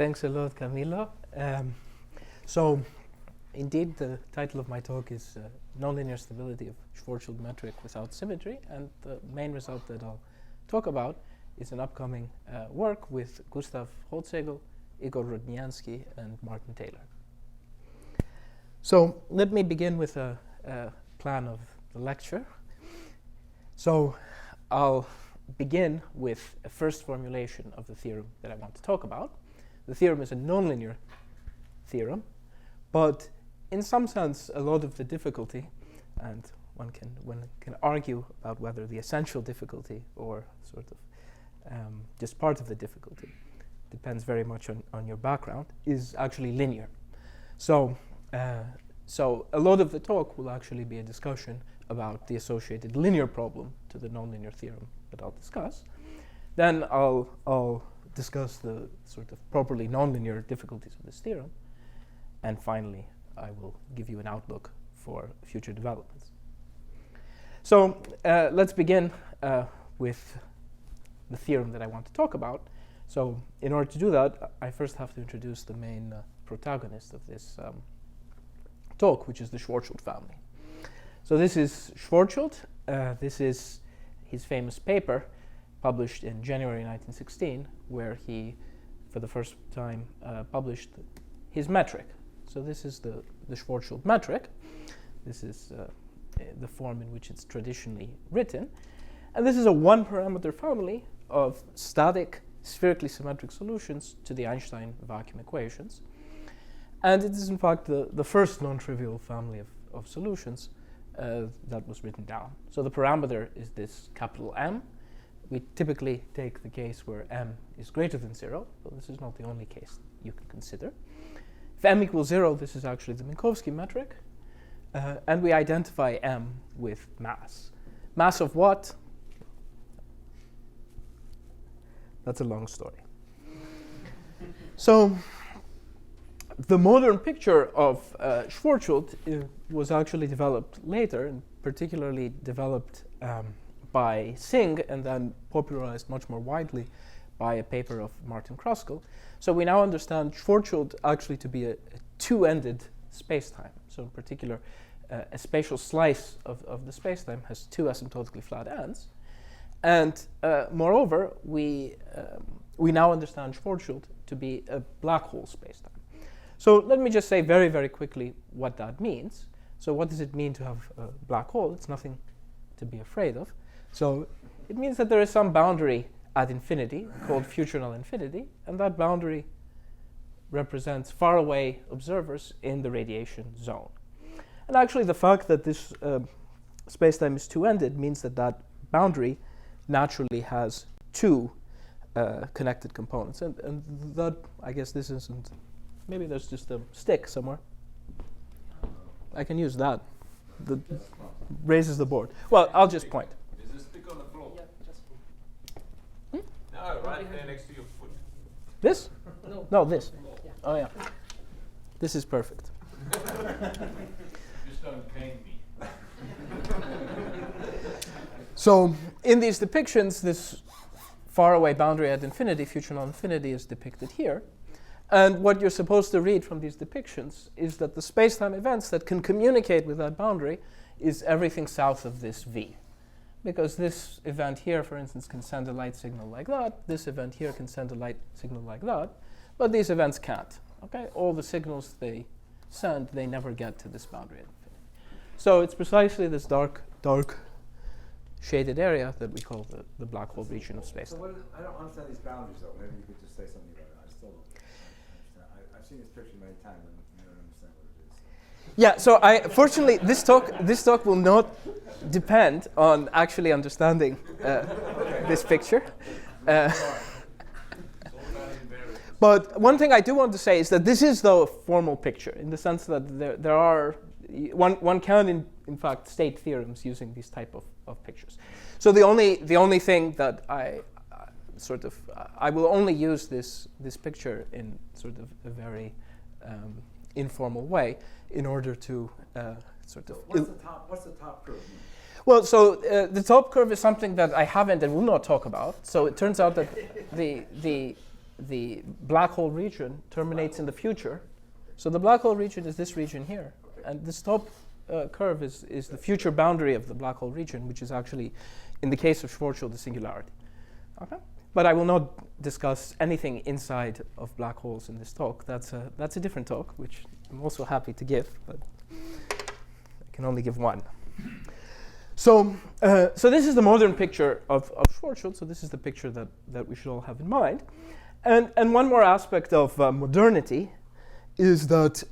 Thanks a lot, Camilo. So, indeed, the title of my talk is Nonlinear Stability of Schwarzschild Metric Without Symmetry, and the main result that I'll talk about is an upcoming work with Gustav Holzhegel, Igor Rodniansky, and Martin Taylor. So, let me begin with a plan of the lecture. So, I'll begin with a first formulation of the theorem that I want to talk about. The theorem is a nonlinear theorem, but in some sense, a lot of the difficulty, and one can argue about whether the essential difficulty or sort of just part of the difficulty, depends very much on your background, is actually linear. So a lot of the talk will actually be a discussion about the associated linear problem to the nonlinear theorem that I'll discuss. Then I'll discuss the sort of properly nonlinear difficulties of this theorem. And finally, I will give you an outlook for future developments. So let's begin with the theorem that I want to talk about. So in order to do that, I first have to introduce the main protagonist of this talk, which is the Schwarzschild family. So this is Schwarzschild. This is his famous paper published in January 1916, where he, for the first time, published his metric. So this is the Schwarzschild metric. This is the form in which it's traditionally written. And this is a one-parameter family of static, spherically symmetric solutions to the Einstein vacuum equations. And it is, in fact, the first non-trivial family of solutions that was written down. So the parameter is this capital M. We typically take the case where m is greater than 0, but this is not the only case you can consider. If m equals 0, this is actually the Minkowski metric, and we identify m with mass. Mass of what? That's a long story. So the modern picture of Schwarzschild was actually developed later, and particularly developed by Singh and then popularized much more widely by a paper of Martin Kruskal. So we now understand Schwarzschild actually to be a two-ended spacetime. So in particular, a spatial slice of the spacetime has two asymptotically flat ends. And moreover, we now understand Schwarzschild to be a black hole spacetime. So let me just say very, very quickly what that means. So what does it mean to have a black hole? It's nothing to be afraid of. So it means that there is some boundary at infinity called future null infinity, and that boundary represents faraway observers in the radiation zone. And actually the fact that this spacetime is two-ended means that that boundary naturally has two connected components. And that, I guess this isn't, maybe there's just a stick somewhere. I can use that. That raises the board. Well, I'll just point. Is the stick on the floor? Yeah, just No, right there next to your foot. This? No. No, this. Yeah. Oh, yeah. This is perfect. Just don't cane me. So in these depictions, this faraway boundary at infinity, future null infinity, is depicted here. And what you're supposed to read from these depictions is that the spacetime events that can communicate with that boundary is everything south of this V. Because this event here, for instance, can send a light signal like that. This event here can send a light signal like that. But these events can't. Okay? All the signals they send, they never get to this boundary at infinity. So it's precisely this dark shaded area that we call the black hole region of space. So I don't understand these boundaries, though. Maybe you could just say something about it. I still don't understand. I've seen this picture many times, and I don't understand what it is. Yeah. So fortunately, this talk will not depend on actually understanding this picture. But one thing I do want to say is that this is, though, a formal picture in the sense that there are one can in fact state theorems using these type of pictures. So the only thing that I will only use this picture in sort of a very informal way in order to What's the top curve? Well, so the top curve is something that I haven't and will not talk about. So it turns out that the the black hole region terminates in the future. So the black hole region is this region here. And this top curve is the future boundary of the black hole region, which is actually, in the case of Schwarzschild, the singularity. Okay? But I will not discuss anything inside of black holes in this talk. That's a different talk, which I'm also happy to give, but I can only give one. So this is the modern picture of Schwarzschild. So this is the picture that we should all have in mind. And one more aspect of modernity is that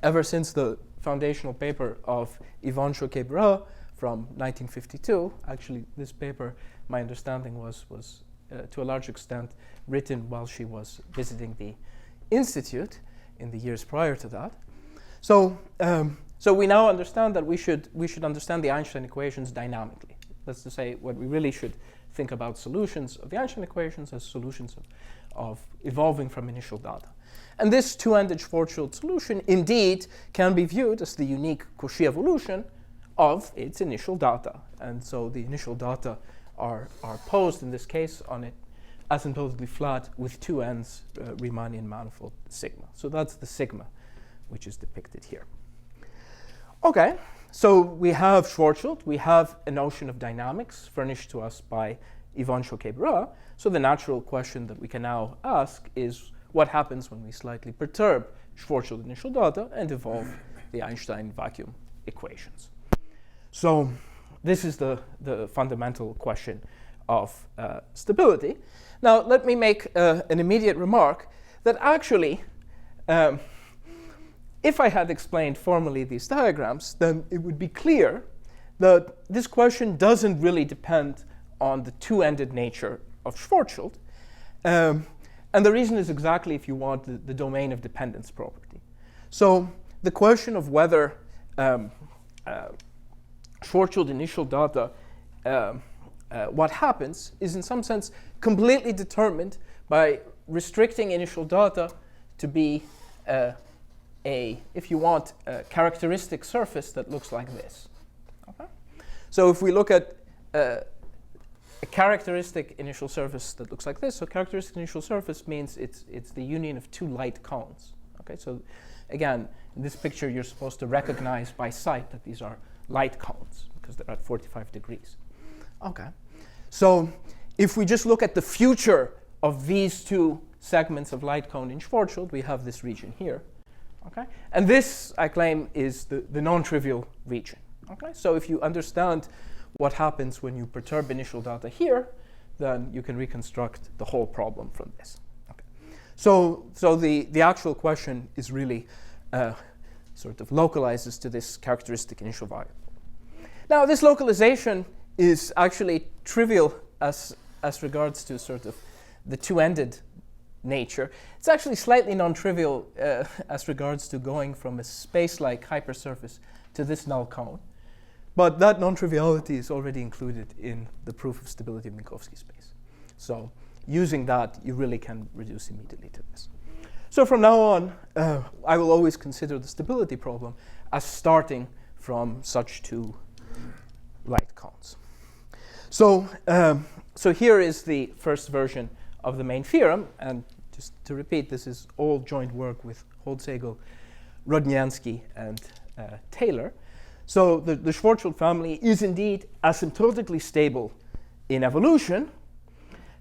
ever since the foundational paper of Yvonne Choquet-Bras from 1952, actually this paper, my understanding was to a large extent written while she was visiting the institute in the years prior to that. So we now understand that we should understand the Einstein equations dynamically. That's to say, what we really should think about solutions of the Einstein equations as solutions of evolving from initial data. And this two-ended Schwarzschild solution indeed can be viewed as the unique Cauchy evolution of its initial data. And so the initial data are posed in this case on it asymptotically flat with two ends, Riemannian manifold sigma. So that's the sigma which is depicted here. Okay, so we have Schwarzschild, we have a notion of dynamics furnished to us by Yvonne Choquet-Bras. So the natural question that we can now ask is, what happens when we slightly perturb Schwarzschild initial data and evolve the Einstein vacuum equations? So this is the fundamental question of stability. Now let me make an immediate remark that actually, if I had explained formally these diagrams, then it would be clear that this question doesn't really depend on the two-ended nature of Schwarzschild. And the reason is exactly, if you want, the domain of dependence property. So the question of whether Schwarzschild initial data, what happens, is in some sense completely determined by restricting initial data to be if you want, a characteristic surface that looks like this. Okay? So if we look at a characteristic initial surface that looks like this, so characteristic initial surface means it's the union of two light cones. Okay, so again, in this picture you're supposed to recognize by sight that these are light cones because they're at 45 degrees. Okay, so if we just look at the future of these two segments of light cone in Schwarzschild, we have this region here. Okay, and this, I claim, is the non-trivial region. Okay, so if you understand what happens when you perturb initial data here, then you can reconstruct the whole problem from this. Okay. So the actual question is really sort of localizes to this characteristic initial variable. Now this localization is actually trivial as regards to sort of the two-ended nature. It's actually slightly non-trivial as regards to going from a space-like hypersurface to this null cone. But that non-triviality is already included in the proof of stability of Minkowski space. So using that, you really can reduce immediately to this. So from now on, I will always consider the stability problem as starting from such two light cones. So here is the first version of the main theorem. And just to repeat, this is all joint work with Holzhegel, Rodniansky, and Taylor. So the Schwarzschild family is indeed asymptotically stable in evolution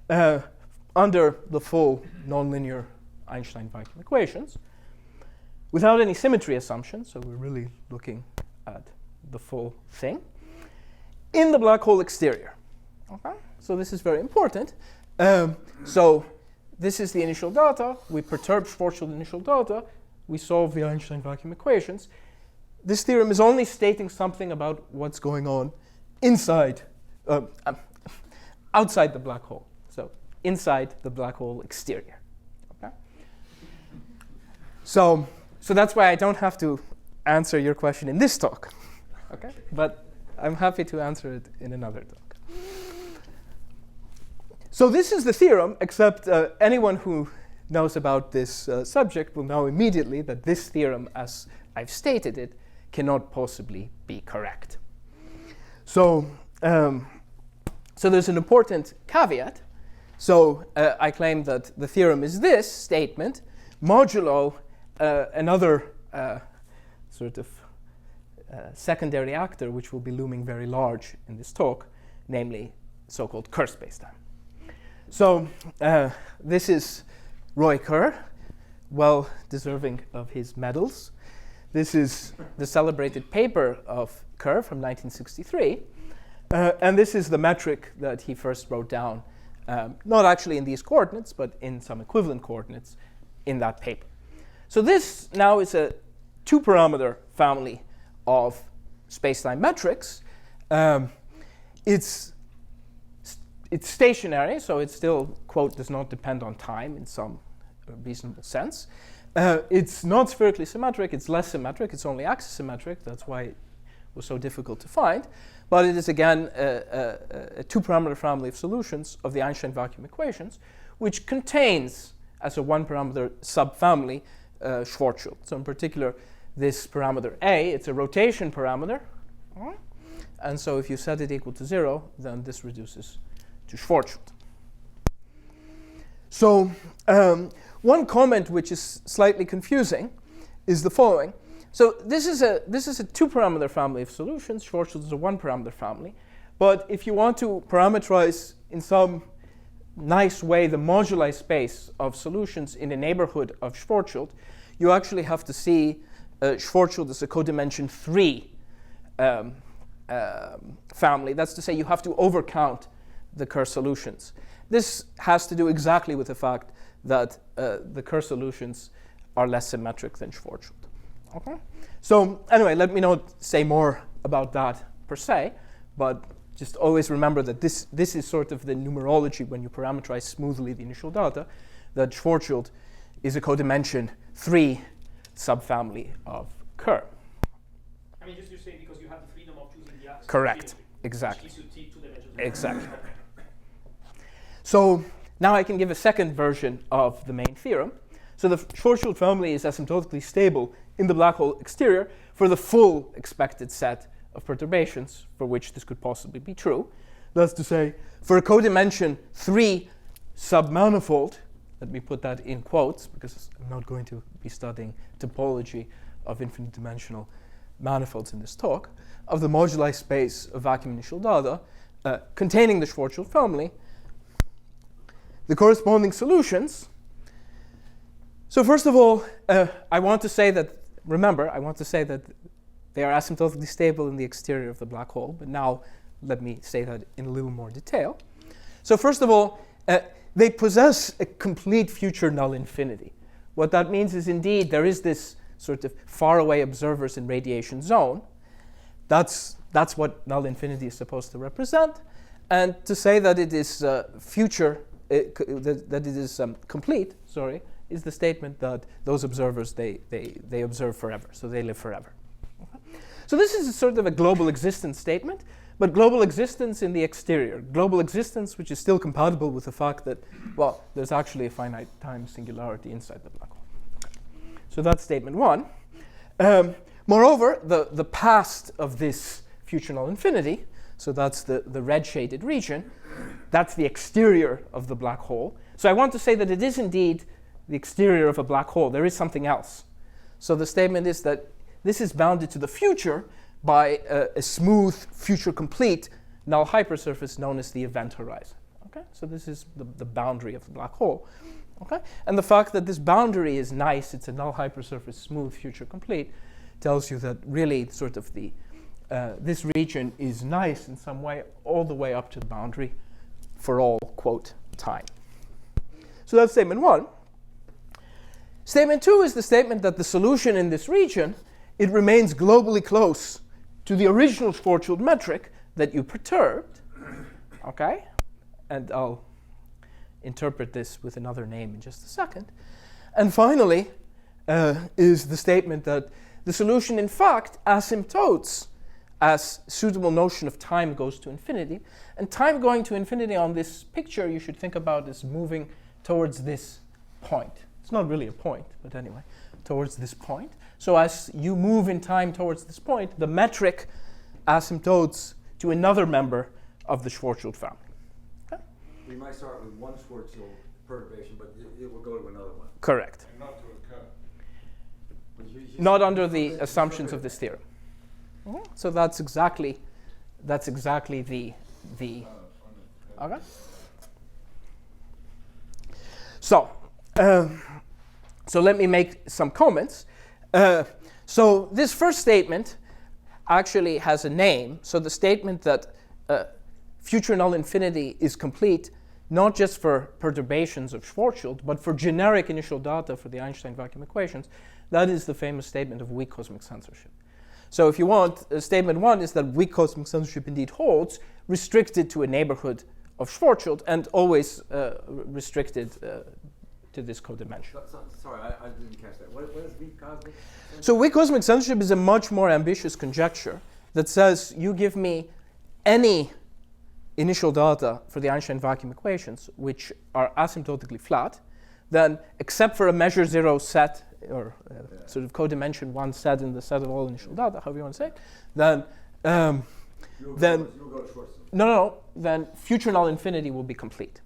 under the full nonlinear Einstein vacuum equations without any symmetry assumptions. So we're really looking at the full thing in the black hole exterior. Okay? So this is very important. So this is the initial data. We perturb Schwarzschild initial data. We solve the Einstein vacuum equations. This theorem is only stating something about what's going on inside, outside the black hole. So inside the black hole exterior. Okay? So that's why I don't have to answer your question in this talk. Okay? But I'm happy to answer it in another talk. So this is the theorem, except anyone who knows about this subject will know immediately that this theorem, as I've stated it, cannot possibly be correct. So there's an important caveat. So I claim that the theorem is this statement modulo another sort of secondary actor which will be looming very large in this talk, namely so-called Kerr spacetime. So this is Roy Kerr, well deserving of his medals. This is the celebrated paper of Kerr from 1963, and this is the metric that he first wrote down, not actually in these coordinates, but in some equivalent coordinates in that paper. So this now is a two-parameter family of spacetime metrics. It's stationary, so it still, quote, does not depend on time in some reasonable sense. It's not spherically symmetric, it's less symmetric, it's only axisymmetric, that's why it was so difficult to find. But it is again a two-parameter family of solutions of the Einstein vacuum equations, which contains, as a one-parameter subfamily, Schwarzschild. So in particular, this parameter A, it's a rotation parameter. And so if you set it equal to 0, then this reduces to Schwarzschild. So one comment which is slightly confusing is the following. So this is a two-parameter family of solutions. Schwarzschild is a one-parameter family. But if you want to parameterize in some nice way the moduli space of solutions in the neighborhood of Schwarzschild, you actually have to see Schwarzschild as a codimension 3 family. That's to say, you have to overcount the Kerr solutions. This has to do exactly with the fact that the Kerr solutions are less symmetric than Schwarzschild. Okay? So anyway, let me not say more about that per se, but just always remember that this is sort of the numerology when you parameterize smoothly the initial data, that Schwarzschild is a codimension 3 subfamily of Kerr. I mean, just you say because you have the freedom of choosing the axis. Correct. Exactly. Which gives you two dimensions. Exactly. So now I can give a second version of the main theorem. So the Schwarzschild family is asymptotically stable in the black hole exterior for the full expected set of perturbations for which this could possibly be true. That's to say, for a codimension 3 submanifold, let me put that in quotes because I'm not going to be studying topology of infinite dimensional manifolds in this talk, of the moduli space of vacuum initial data containing the Schwarzschild family, the corresponding solutions. So first of all, I want to say that they are asymptotically stable in the exterior of the black hole, but now let me say that in a little more detail. So first of all, they possess a complete future null infinity. What that means is indeed there is this sort of faraway observers in radiation zone. That's what null infinity is supposed to represent. And to say that it is future, that it is complete, is the statement that those observers, they observe forever, so they live forever. Okay? So this is a sort of a global existence statement, but global existence in the exterior. Global existence which is still compatible with the fact that, well, there's actually a finite time singularity inside the black hole. Okay. So that's statement 1. Moreover, the past of this future null infinity, so that's the red shaded region, that's the exterior of the black hole. So I want to say that it is indeed the exterior of a black hole. There is something else. So the statement is that this is bounded to the future by a smooth, future complete null hypersurface known as the event horizon. Okay? So this is the boundary of the black hole. Okay? And the fact that this boundary is nice, it's a null hypersurface, smooth, future complete, tells you that really sort of this region is nice in some way all the way up to the boundary for all, quote, time. So that's statement 1. Statement 2 is the statement that the solution in this region, it remains globally close to the original Schwarzschild metric that you perturbed. Okay? And I'll interpret this with another name in just a second. And finally, is the statement that the solution, in fact, asymptotes as suitable notion of time goes to infinity. And time going to infinity on this picture you should think about as moving towards this point. It's not really a point, but anyway, towards this point. So as you move in time towards this point, the metric asymptotes to another member of the Schwarzschild family. Okay? We might start with one Schwarzschild perturbation, but it will go to another one. Correct. And not to occur. But you Not said under you the said assumptions of this theorem. So that's exactly the okay. So let me make some comments. So this first statement actually has a name. So the statement that future null infinity is complete not just for perturbations of Schwarzschild, but for generic initial data for the Einstein vacuum equations, that is the famous statement of weak cosmic censorship. So if you want, statement one is that weak cosmic censorship indeed holds, restricted to a neighborhood of Schwarzschild, and always restricted to this codimension. Sorry, I didn't catch that. What is weak cosmic? So weak cosmic censorship is a much more ambitious conjecture that says you give me any initial data for the Einstein vacuum equations which are asymptotically flat, then except for a measure zero set or sort of codimension one set in the set of all initial data, however you want to say it, then You'll go to Schwarzschild. then future null infinity will be complete.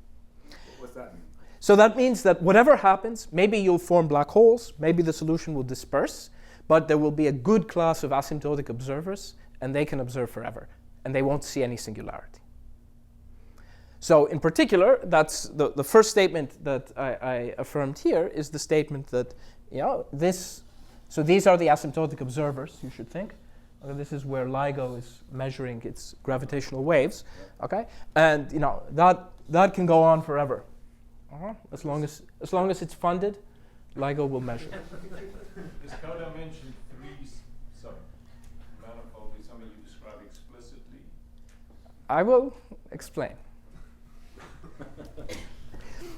What's that mean? So that means that whatever happens, maybe you'll form black holes, maybe the solution will disperse, but there will be a good class of asymptotic observers, and they can observe forever, and they won't see any singularity. So in particular, that's the first statement that I affirmed here is the statement that, so these are the asymptotic observers, you should think. This is where LIGO is measuring its gravitational waves, okay? And that can go on forever. As long as it's funded, LIGO will measure. This codimension 3 manifold is something you describe explicitly. I will explain.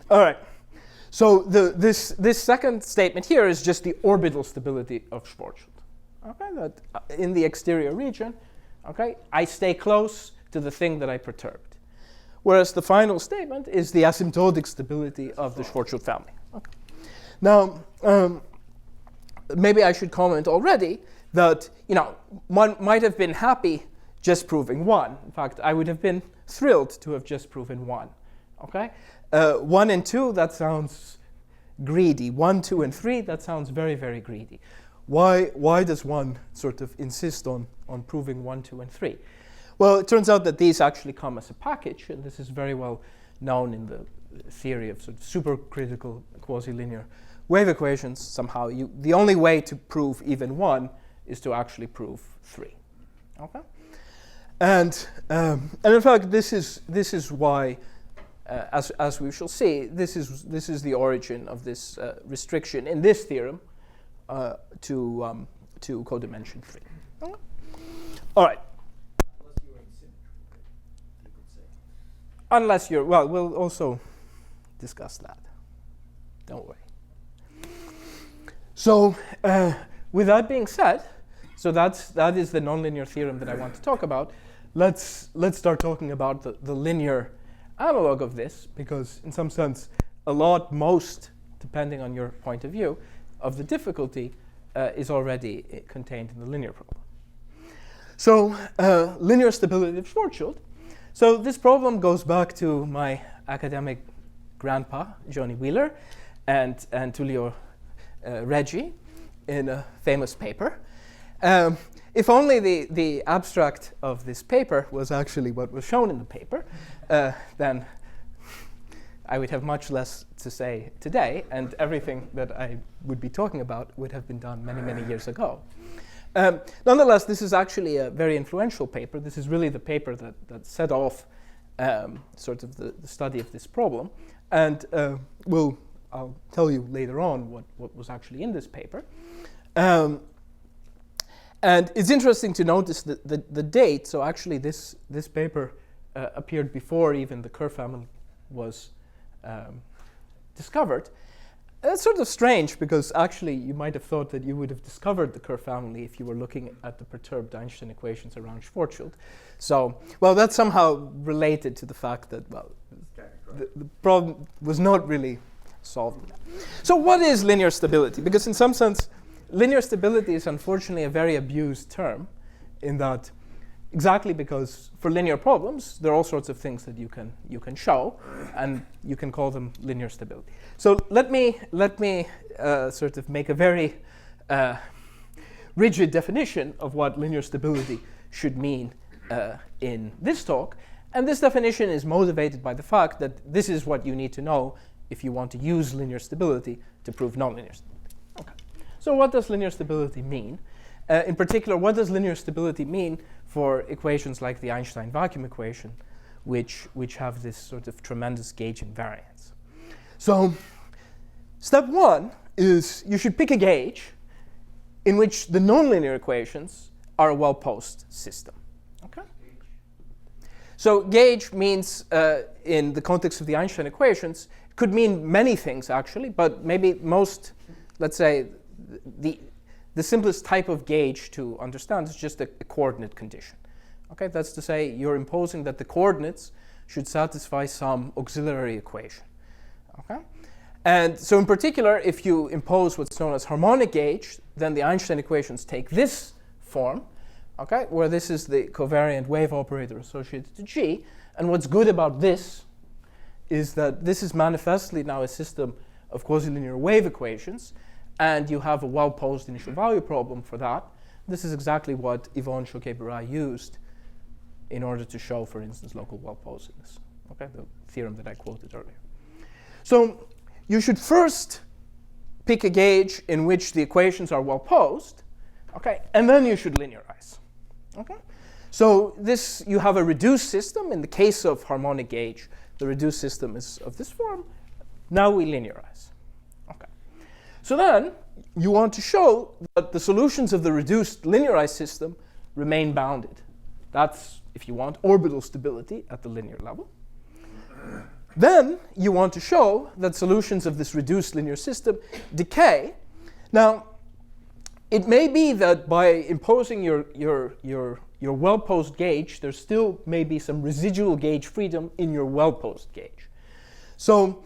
All right. So this second statement here is just the orbital stability of Schwarzschild. Okay, that in the exterior region, okay, I stay close to the thing that I perturbed. Whereas the final statement is the asymptotic stability of the Schwarzschild family. Okay. Now, maybe I should comment already that one might have been happy just proving one. In fact, I would have been thrilled to have just proven one. Okay, 1 and 2, that sounds greedy. 1, 2, and 3, that sounds very, very greedy. Why does one sort of insist on proving 1, 2, and 3? Well, it turns out that these actually come as a package, and this is very well known in the theory of sort of supercritical quasi-linear wave equations. Somehow, the only way to prove even 1 is to actually prove 3. Okay, and in fact, this is why. As we shall see, this is the origin of this restriction in this theorem to codimension 3. All right. Unless you're in symmetry, you could say. Unless you're we'll also discuss that. Don't worry. So, with that being said, so that is the nonlinear theorem that I want to talk about. Let's start talking about the linear analog of this, because in some sense, most, depending on your point of view, of the difficulty is already contained in the linear problem. So linear stability of Schwarzschild. So this problem goes back to my academic grandpa, Johnny Wheeler, and Tullio Reggi in a famous paper. If only the abstract of this paper was actually what was shown in the paper, then I would have much less to say today, and everything that I would be talking about would have been done many, many years ago. Nonetheless, this is actually a very influential paper. This is really the paper that set off sort of the study of this problem. And I'll tell you later on what was actually in this paper. And it's interesting to notice the date. So actually this paper appeared before even the Kerr family was discovered. It's sort of strange, because actually you might have thought that you would have discovered the Kerr family if you were looking at the perturbed Einstein equations around Schwarzschild. So, that's somehow related to the fact that, the problem was not really solved. So what is linear stability? Because in some sense, linear stability is unfortunately a very abused term, in that exactly because for linear problems, there are all sorts of things that you can show, and you can call them linear stability. So let me sort of make a very rigid definition of what linear stability should mean in this talk. And this definition is motivated by the fact that this is what you need to know if you want to use linear stability to prove nonlinear stability. Okay. So what does linear stability mean? In particular, what does linear stability mean for equations like the Einstein vacuum equation, which have this sort of tremendous gauge invariance? So step one is you should pick a gauge in which the nonlinear equations are a well-posed system. Okay? So gauge means, in the context of the Einstein equations, could mean many things actually, but maybe most, let's say, the simplest type of gauge to understand is just a coordinate condition. Okay, that's to say you're imposing that the coordinates should satisfy some auxiliary equation. Okay, and so in particular, if you impose what's known as harmonic gauge, then the Einstein equations take this form, okay, where this is the covariant wave operator associated to G. And what's good about this is that this is manifestly now a system of quasi-linear wave equations, and you have a well-posed initial value problem for that. This is exactly what Yvonne Choquet-Barat used in order to show, for instance, local well-posedness. Okay, the theorem that I quoted earlier. So you should first pick a gauge in which the equations are well-posed, okay, and then you should linearize. Okay, so this you have a reduced system. In the case of harmonic gauge, the reduced system is of this form. Now we linearize. Okay. So then you want to show that the solutions of the reduced linearized system remain bounded. That's, if you want, orbital stability at the linear level. Then you want to show that solutions of this reduced linear system decay. Now, it may be that by imposing your well-posed gauge, there still may be some residual gauge freedom in your well-posed gauge. So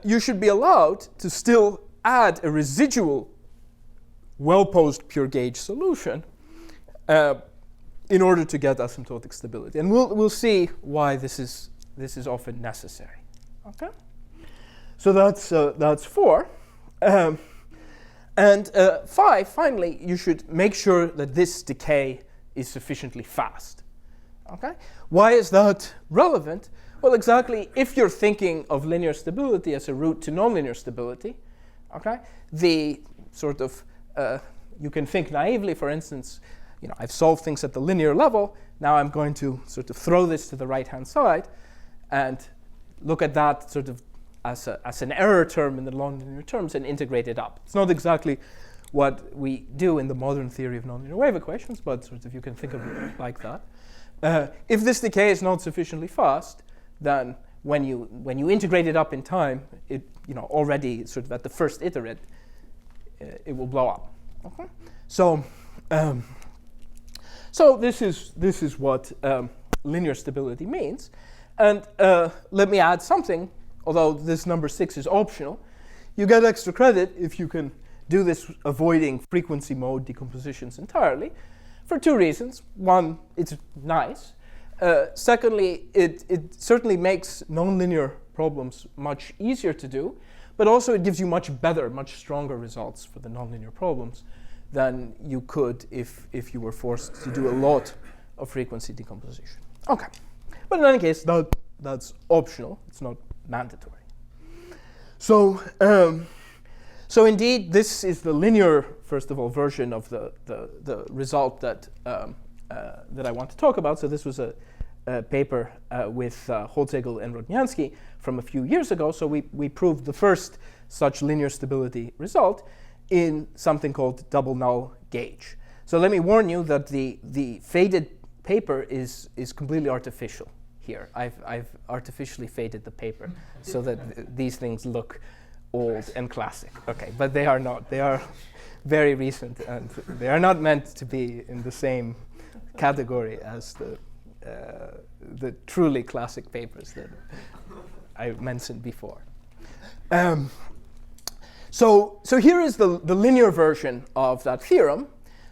you should be allowed to still add a residual well-posed pure gauge solution in order to get asymptotic stability. And we'll see why this is often necessary. Okay, so that's 4. And 5, finally, you should make sure that this decay is sufficiently fast. Okay, why is that relevant? Well, exactly, if you're thinking of linear stability as a route to nonlinear stability, okay, the sort of you can think naively, for instance, I've solved things at the linear level. Now I'm going to sort of throw this to the right-hand side and look at that sort of as an error term in the nonlinear terms and integrate it up. It's not exactly what we do in the modern theory of nonlinear wave equations, but sort of you can think of it like that. If this decay is not sufficiently fast, then when you integrate it up in time, it already sort of at the first iterate, it will blow up. Okay, so this is what linear stability means. And let me add something, although this number 6 is optional. You get extra credit if you can do this avoiding frequency mode decompositions entirely, for 2 reasons. One, it's nice. Secondly, it certainly makes nonlinear problems much easier to do, but also it gives you much better, much stronger results for the nonlinear problems than you could if you were forced to do a lot of frequency decomposition. Okay, but in any case, that's optional. It's not mandatory. So, so indeed, this is the linear, first of all, version of the result that I want to talk about. So this was a paper with Holzegel and Rodniansky from a few years ago. So we proved the first such linear stability result in something called double null gauge. So let me warn you that the faded paper is completely artificial here. I've artificially faded the paper so that these things look old and classic. Okay, but they are not. They are very recent, and they are not meant to be in the same category as the truly classic papers that I mentioned before. So here is the linear version of that theorem.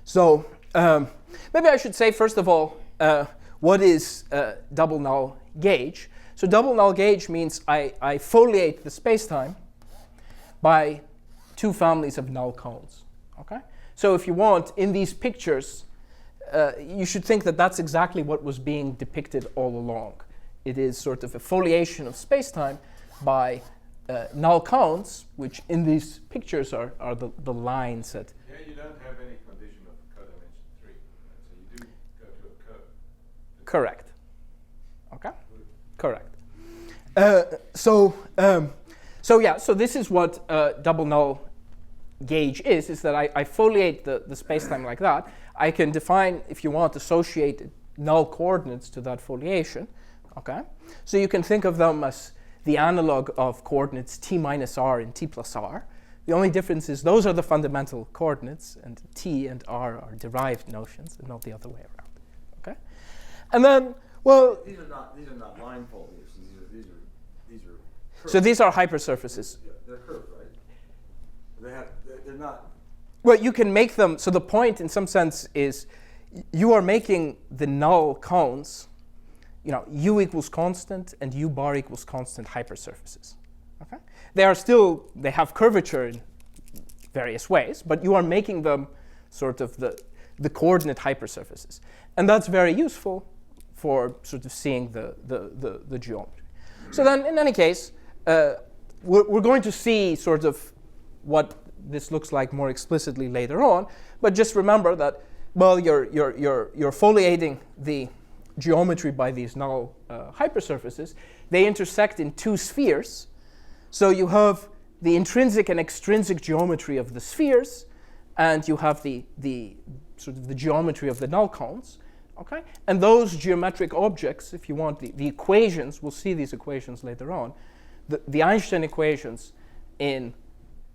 So maybe I should say, first of all, what is double null gauge? So double null gauge means I foliate the spacetime by two families of null cones. Okay? So if you want, in these pictures, you should think that that's exactly what was being depicted all along. It is sort of a foliation of spacetime by null cones, which in these pictures are the lines that. Yeah, you don't have any condition of codimension 3. So you do go to a curve. Correct. Okay? Correct. So this is what double null gauge is that I foliate the spacetime like that. I can define, if you want, associated null coordinates to that foliation. Okay? So you can think of them as the analog of coordinates t minus r and t plus r. The only difference is those are the fundamental coordinates, and t and r are derived notions, and not the other way around. Okay? And then, well, these are not line foliations. These are curved. So these are hypersurfaces. Yeah, they're curved, right? They're not. Well, you can make them. So the point, in some sense, is you are making the null cones. You know, u equals constant and u bar equals constant hypersurfaces. Okay? They have curvature in various ways, but you are making them sort of the coordinate hypersurfaces. And that's very useful for sort of seeing the geometry. So then, in any case, we're going to see sort of what this looks like more explicitly later on, but just remember that, well, you're foliating the geometry by these null hypersurfaces. They intersect in two spheres. So you have the intrinsic and extrinsic geometry of the spheres, and you have the sort of the geometry of the null cones. Okay? And those geometric objects, if you want, the equations, we'll see these equations later on, the Einstein equations in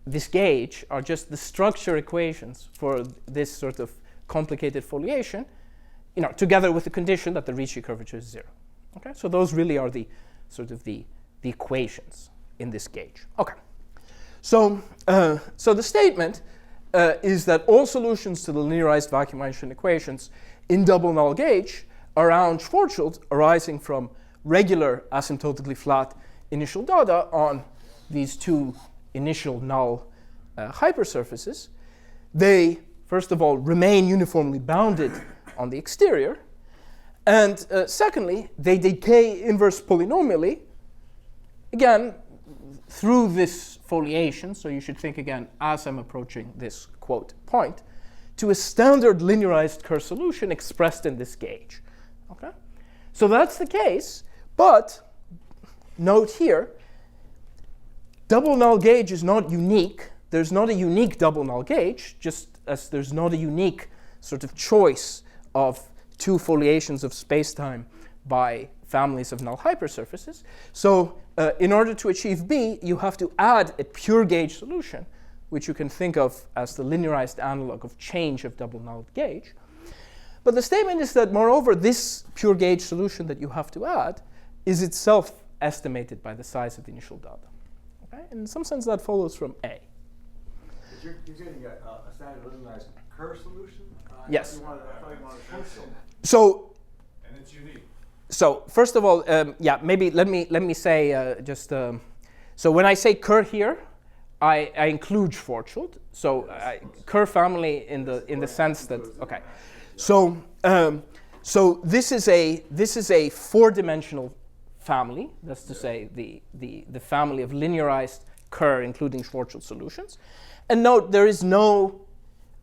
this gauge are just the structure equations for this sort of complicated foliation, you know, together with the condition that the Ricci curvature is 0. Okay, so those really are the sort of the equations in this gauge. Okay, so the statement is that all solutions to the linearized vacuum Einstein equations in double null gauge around Schwarzschild arising from regular asymptotically flat initial data on these two initial null hypersurfaces. They, first of all, remain uniformly bounded on the exterior, and secondly, they decay inverse polynomially, again, through this foliation, so you should think again as I'm approaching this quote point, to a standard linearized Kerr solution expressed in this gauge. Okay? So that's the case, but note here, double null gauge is not unique. There's not a unique double null gauge, just as there's not a unique sort of choice of two foliations of spacetime by families of null hypersurfaces. So in order to achieve B, you have to add a pure gauge solution, which you can think of as the linearized analog of change of double null gauge. But the statement is that, moreover, this pure gauge solution that you have to add is itself estimated by the size of the initial data. Okay? In some sense, that follows from A. You're getting a standard linearized Kerr solution? Yes. I thought you wanted a pencil. So, And it's unique. so first of all, yeah, maybe let me say so when I say Kerr here, I include Schwarzschild. So Kerr family in the sense that okay. So so this is a four-dimensional family. That's to say the family of linearized Kerr, including Schwarzschild solutions. And note there is no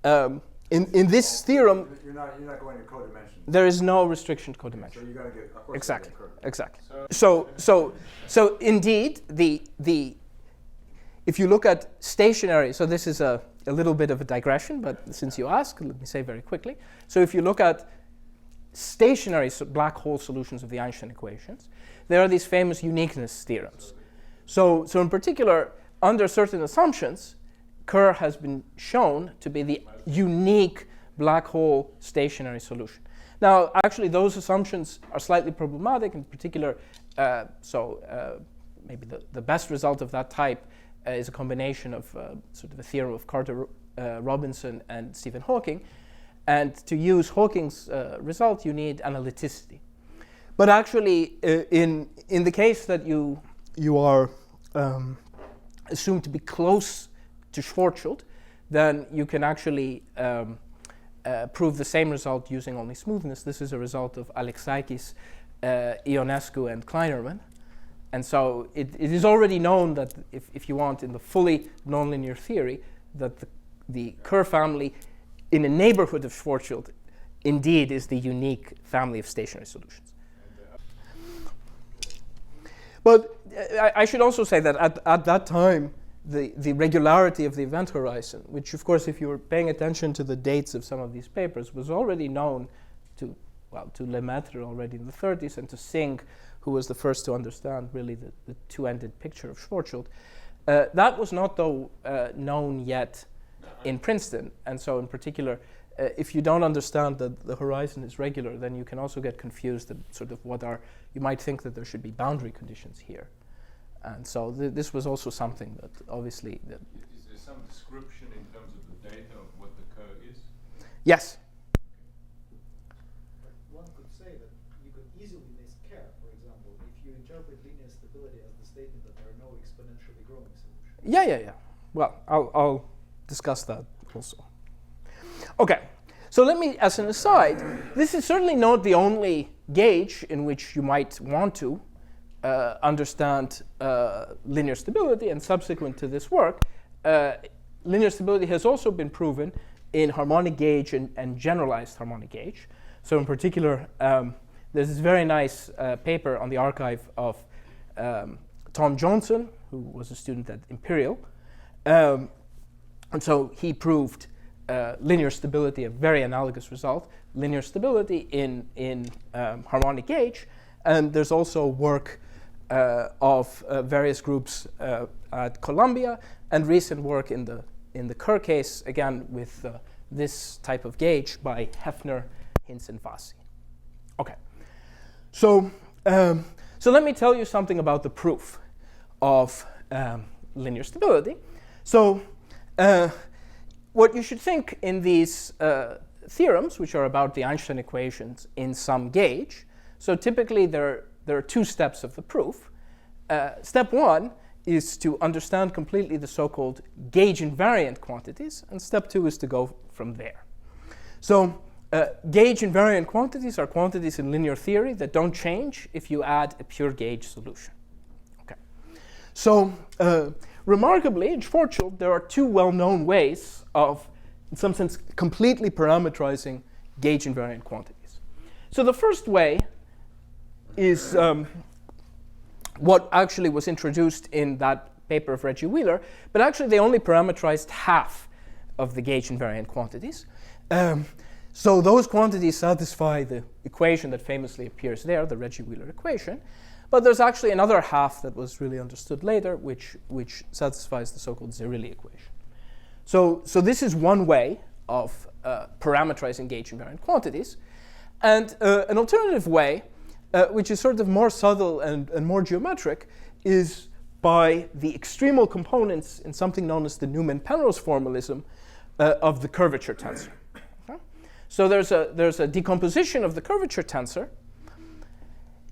in this theorem. You're not going to codimension. There is no restriction to codimension. So you got to get, of course, Exactly. you gotta get Exactly. So indeed, the if you look at stationary, so this is a little bit of a digression, but since you asked, let me say very quickly. So if you look at stationary black hole solutions of the Einstein equations, there are these famous uniqueness theorems. So in particular, under certain assumptions, Kerr has been shown to be the unique black hole stationary solution. Now, actually, those assumptions are slightly problematic. In particular, maybe the best result of that type is a combination of sort of a theorem of Carter, Robinson, and Stephen Hawking. And to use Hawking's result, you need analyticity. But actually, in the case that you are assumed to be close to Schwarzschild, then you can actually prove the same result using only smoothness. This is a result of Alexakis, Ionescu, and Kleinerman. And so it is already known that if you want, in the fully nonlinear theory, that the Kerr family in a neighborhood of Schwarzschild indeed is the unique family of stationary solutions. But I should also say that at that time, the regularity of the event horizon, which of course if you were paying attention to the dates of some of these papers, was already known to Lemaitre already in the 30s, and to Singh, who was the first to understand really the two-ended picture of Schwarzschild. That was not, though, known yet in Princeton. And so in particular, if you don't understand that the horizon is regular, then you can also get confused at sort of you might think that there should be boundary conditions here. And so this was also something that obviously... Is there some description in terms of the data of what the Kerr is? Yes? One could say that you could easily miss Kerr, for example, if you interpret linear stability as the statement that there are no exponentially growing solutions. Yeah. Well, I'll discuss that also. Okay, so let me, as an aside, this is certainly not the only gauge in which you might want to understand linear stability, and subsequent to this work, linear stability has also been proven in harmonic gauge and generalized harmonic gauge. So in particular, there's this very nice paper on the archive of Tom Johnson, who was a student at Imperial. And so he proved linear stability, a very analogous result, linear stability in harmonic gauge. And there's also work of various groups at Columbia, and recent work in the Kerr case, again with this type of gauge by Hefner, Hinz, and Vassi. Okay, so let me tell you something about the proof of linear stability. So what you should think in these theorems, which are about the Einstein equations in some gauge, so typically there are two steps of the proof. Step one is to understand completely the so-called gauge invariant quantities, and step two is to go from there. So gauge invariant quantities are quantities in linear theory that don't change if you add a pure gauge solution. Okay. So remarkably, in Schwarzschild, there are two well-known ways of, in some sense, completely parametrizing gauge invariant quantities. So the first way is what actually was introduced in that paper of Reggie Wheeler, but actually they only parameterized half of the gauge invariant quantities. So those quantities satisfy the equation that famously appears there, the Reggie Wheeler equation. But there's actually another half that was really understood later, which satisfies the so-called Zerilli equation. So this is one way of parameterizing gauge invariant quantities. And an alternative way, which is sort of more subtle and more geometric, is by the extremal components in something known as the Newman-Penrose formalism of the curvature tensor. Okay? So there's a decomposition of the curvature tensor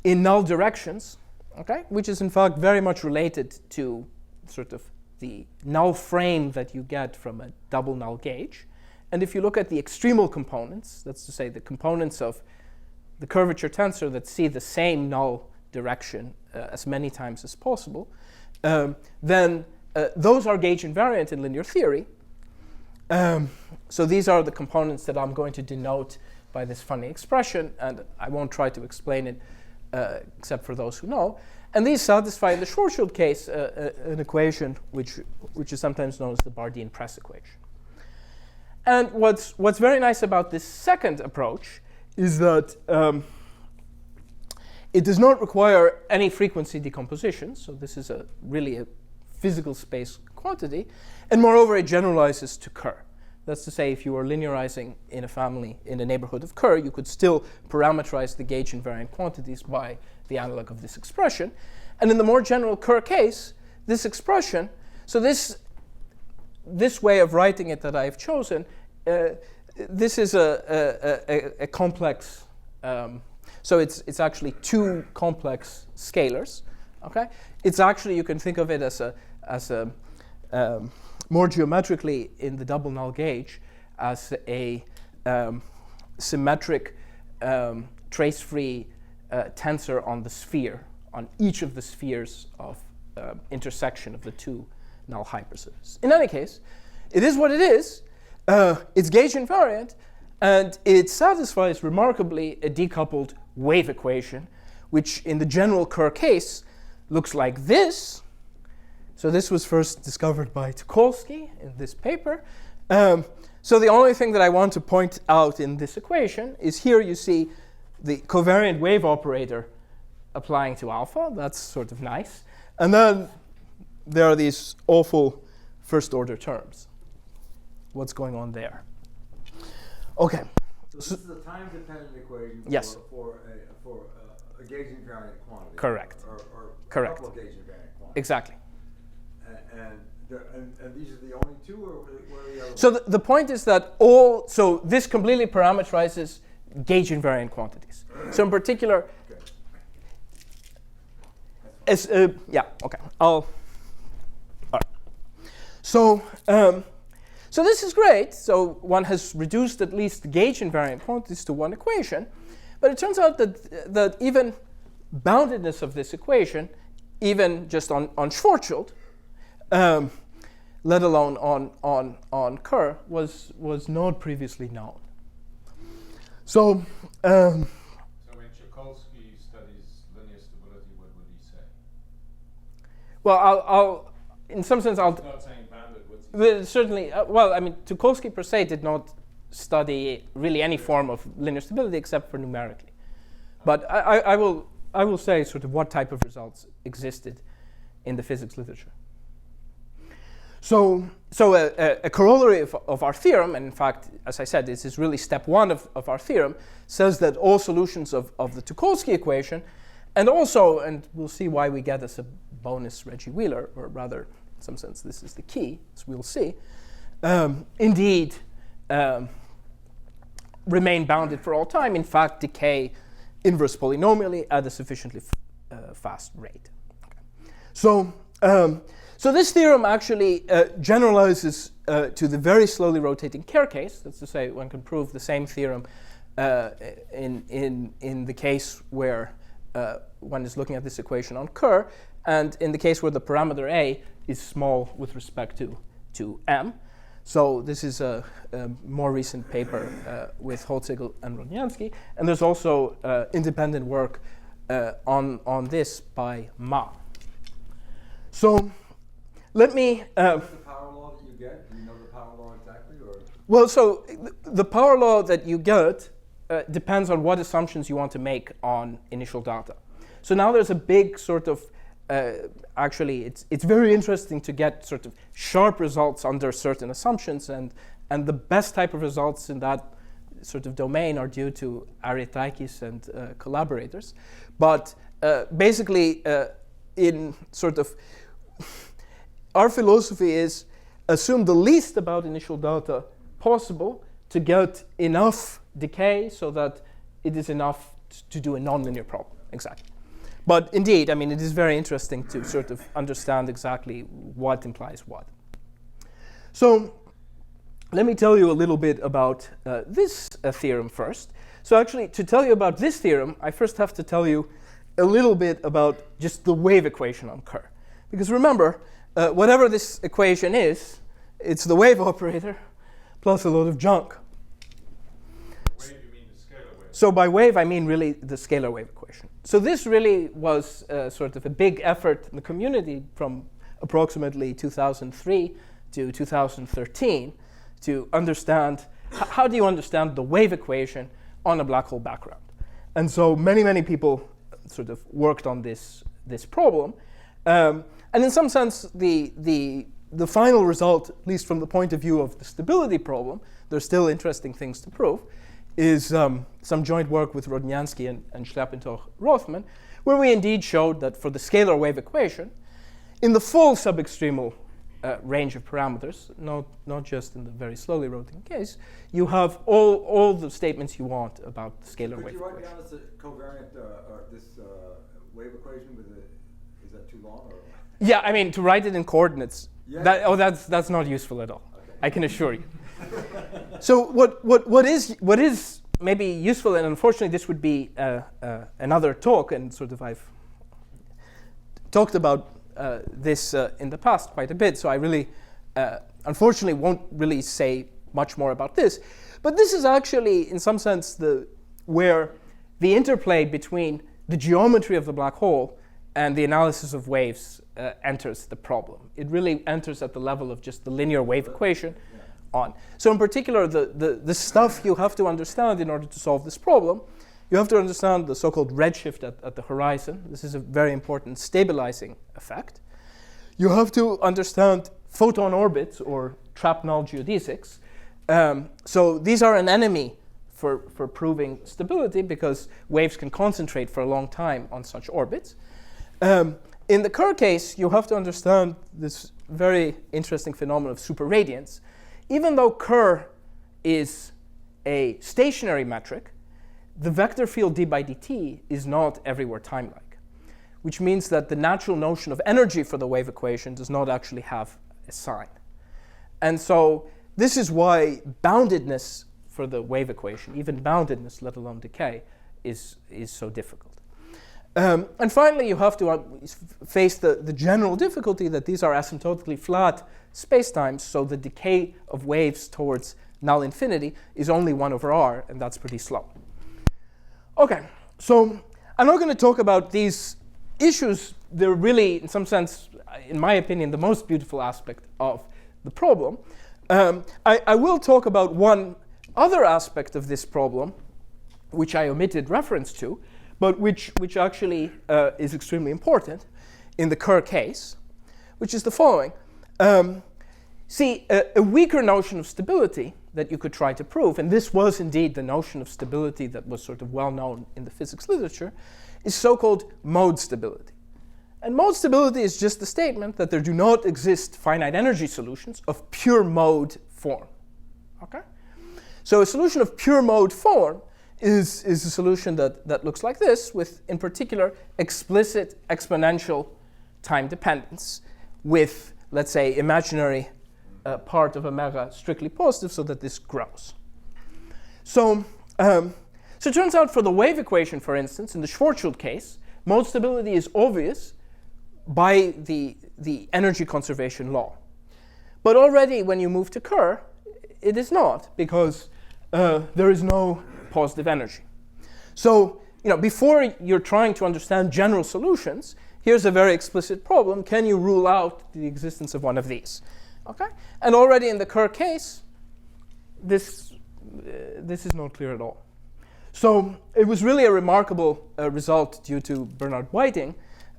in null directions, okay, which is in fact very much related to sort of the null frame that you get from a double null gauge. And if you look at the extremal components, that's to say the components of the curvature tensor that see the same null direction as many times as possible, then those are gauge invariant in linear theory. So these are the components that I'm going to denote by this funny expression, and I won't try to explain it except for those who know. And these satisfy, in the Schwarzschild case, an equation which is sometimes known as the Bardeen-Press equation. And what's very nice about this second approach is that it does not require any frequency decomposition. So this is really a physical space quantity. And moreover, it generalizes to Kerr. That's to say, if you were linearizing in a family in a neighborhood of Kerr, you could still parameterize the gauge invariant quantities by the analog of this expression. And in the more general Kerr case, this expression, so this way of writing it that I've chosen, this is a complex. So it's actually two complex scalars. Okay, it's actually, you can think of it as a more geometrically in the double null gauge as a symmetric trace-free tensor on the sphere, on each of the spheres of intersection of the two null hypersurfaces. In any case, it is what it is. It's gauge invariant, and it satisfies remarkably a decoupled wave equation, which in the general Kerr case looks like this. So this was first discovered by Teukolsky in this paper. So the only thing that I want to point out in this equation is here you see the covariant wave operator applying to alpha. That's sort of nice. And then there are these awful first order terms. What's going on there? Okay. So this is a time-dependent equation Yes. for a gauge invariant quantity. Correct. Or Correct. a couple of gauge invariant quantities. Exactly. And these are the only two, or what are the other So the point is that so this completely parameterizes gauge invariant quantities. So in particular, Okay. yeah, okay, all right. So so this is great. So one has reduced at least the gauge invariant quantities to one equation, but it turns out that even boundedness of this equation, even just on Schwarzschild, let alone on Kerr, was not previously known. So So when Teukolsky studies linear stability, what would he say? well, I'll in some sense I'll He's not saying bounded. What's he well, certainly well, I mean, Teukolsky per se did not study really any form of linear stability except for numerically, but I will say sort of what type of results existed in the physics literature. So a corollary of our theorem, and in fact, as I said, this is really step one of our theorem, says that all solutions of the Teukolsky equation, and also, and we'll see why we get as a bonus Reggie Wheeler, or rather, in some sense, this is the key, as we'll see, indeed remain bounded for all time, in fact, decay inverse polynomially at a sufficiently fast rate. Okay. So this theorem actually generalizes to the very slowly rotating Kerr case. That's to say, one can prove the same theorem in the case where one is looking at this equation on Kerr, and in the case where the parameter A is small with respect to M. So this is a more recent paper with Holzigel and Rodniansky, and there's also independent work on this by Ma. So let me. What's the power law that you get? Do you know the power law exactly, or? Well, so the power law that you get depends on what assumptions you want to make on initial data. So now there's a big sort of. Actually, it's very interesting to get sort of sharp results under certain assumptions, and the best type of results in that sort of domain are due to Arietaikis and collaborators. But basically, in sort of our philosophy is assume the least about initial data possible to get enough decay so that it is enough to do a nonlinear problem. Exactly. But indeed, I mean, it is very interesting to sort of understand exactly what implies what. So let me tell you a little bit about this theorem first. So actually, to tell you about this theorem, I first have to tell you a little bit about just the wave equation on Kerr. Because remember, whatever this equation is, it's the wave operator plus a lot of junk. Wave, you mean the scalar wave? So by wave, I mean really the scalar wave equation. So this really was sort of a big effort in the community from approximately 2003 to 2013 to understand how do you understand the wave equation on a black hole background. And so many people sort of worked on this problem. And in some sense, the final result, at least from the point of view of the stability problem, there's still interesting things to prove, is some joint work with Rodniansky and Schleppentoch-Rothman, where we indeed showed that for the scalar wave equation, in the full subextremal range of parameters, not just in the very slowly rotating case, you have all the statements you want about the scalar wave Could you write equation. down this covariant, or this wave equation with a, is that too long? Or? Yeah, I mean, to write it in coordinates, Yeah. that's not useful at all. Okay. I can assure you. So what is maybe useful, and unfortunately this would be another talk, and sort of I've talked about this in the past quite a bit, so I really, unfortunately, won't really say much more about this. But this is actually, in some sense, where the interplay between the geometry of the black hole and the analysis of waves enters the problem. It really enters at the level of just the linear wave equation on. So in particular, the stuff you have to understand in order to solve this problem, you have to understand the so-called redshift at the horizon. This is a very important stabilizing effect. You have to understand photon orbits or trapped null geodesics. So these are an enemy for proving stability because waves can concentrate for a long time on such orbits. In the Kerr case, you have to understand this very interesting phenomenon of superradiance. Even though Kerr is a stationary metric, the vector field d by dt is not everywhere time-like, which means that the natural notion of energy for the wave equation does not actually have a sign. And so this is why boundedness for the wave equation, even boundedness, let alone decay, is so difficult. And finally, you have to face the general difficulty that these are asymptotically flat spacetimes, so the decay of waves towards null infinity is only 1 over r, and that's pretty slow. Okay, so I'm not going to talk about these issues. They're really, in some sense, in my opinion, the most beautiful aspect of the problem. I will talk about one other aspect of this problem, which I omitted reference to, but which actually is extremely important in the Kerr case, which is the following. See, a weaker notion of stability that you could try to prove, and this was indeed the notion of stability that was sort of well known in the physics literature, is so-called mode stability. And mode stability is just the statement that there do not exist finite energy solutions of pure mode form. Okay? So a solution of pure mode form is a solution that looks like this, with, in particular, explicit exponential time dependence with, let's say, imaginary part of omega strictly positive so that this grows. So it turns out for the wave equation, for instance, in the Schwarzschild case, mode stability is obvious by the energy conservation law. But already when you move to Kerr, it is not, because there is no positive energy. So before you're trying to understand general solutions, here's a very explicit problem. Can you rule out the existence of one of these? Okay? And already in the Kerr case, this is not clear at all. So it was really a remarkable result due to Bernard Whiting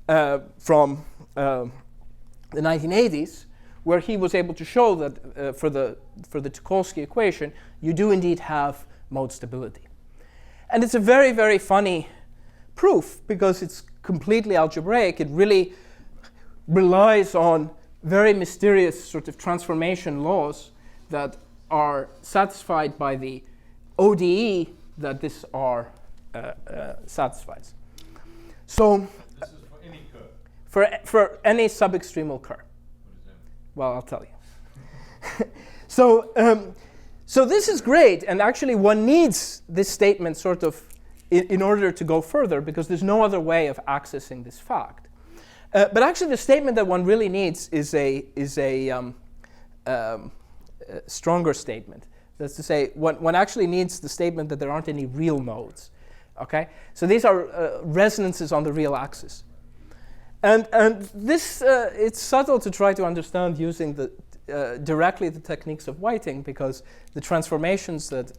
from the 1980s, where he was able to show that for the Teukolsky equation, you do indeed have mode stability. And it's a very, very funny proof because it's completely algebraic. It really relies on very mysterious sort of transformation laws that are satisfied by the ODE that this R satisfies. So This is for any curve. for any subextremal Kerr. What does that mean? Well, I'll tell you. So this is great, and actually one needs this statement sort of in order to go further, because there's no other way of accessing this fact. But actually the statement that one really needs is a stronger statement. That's to say, one actually needs the statement that there aren't any real modes. Okay? So these are resonances on the real axis. And this, it's subtle to try to understand using directly the techniques of Whiting, because the transformations that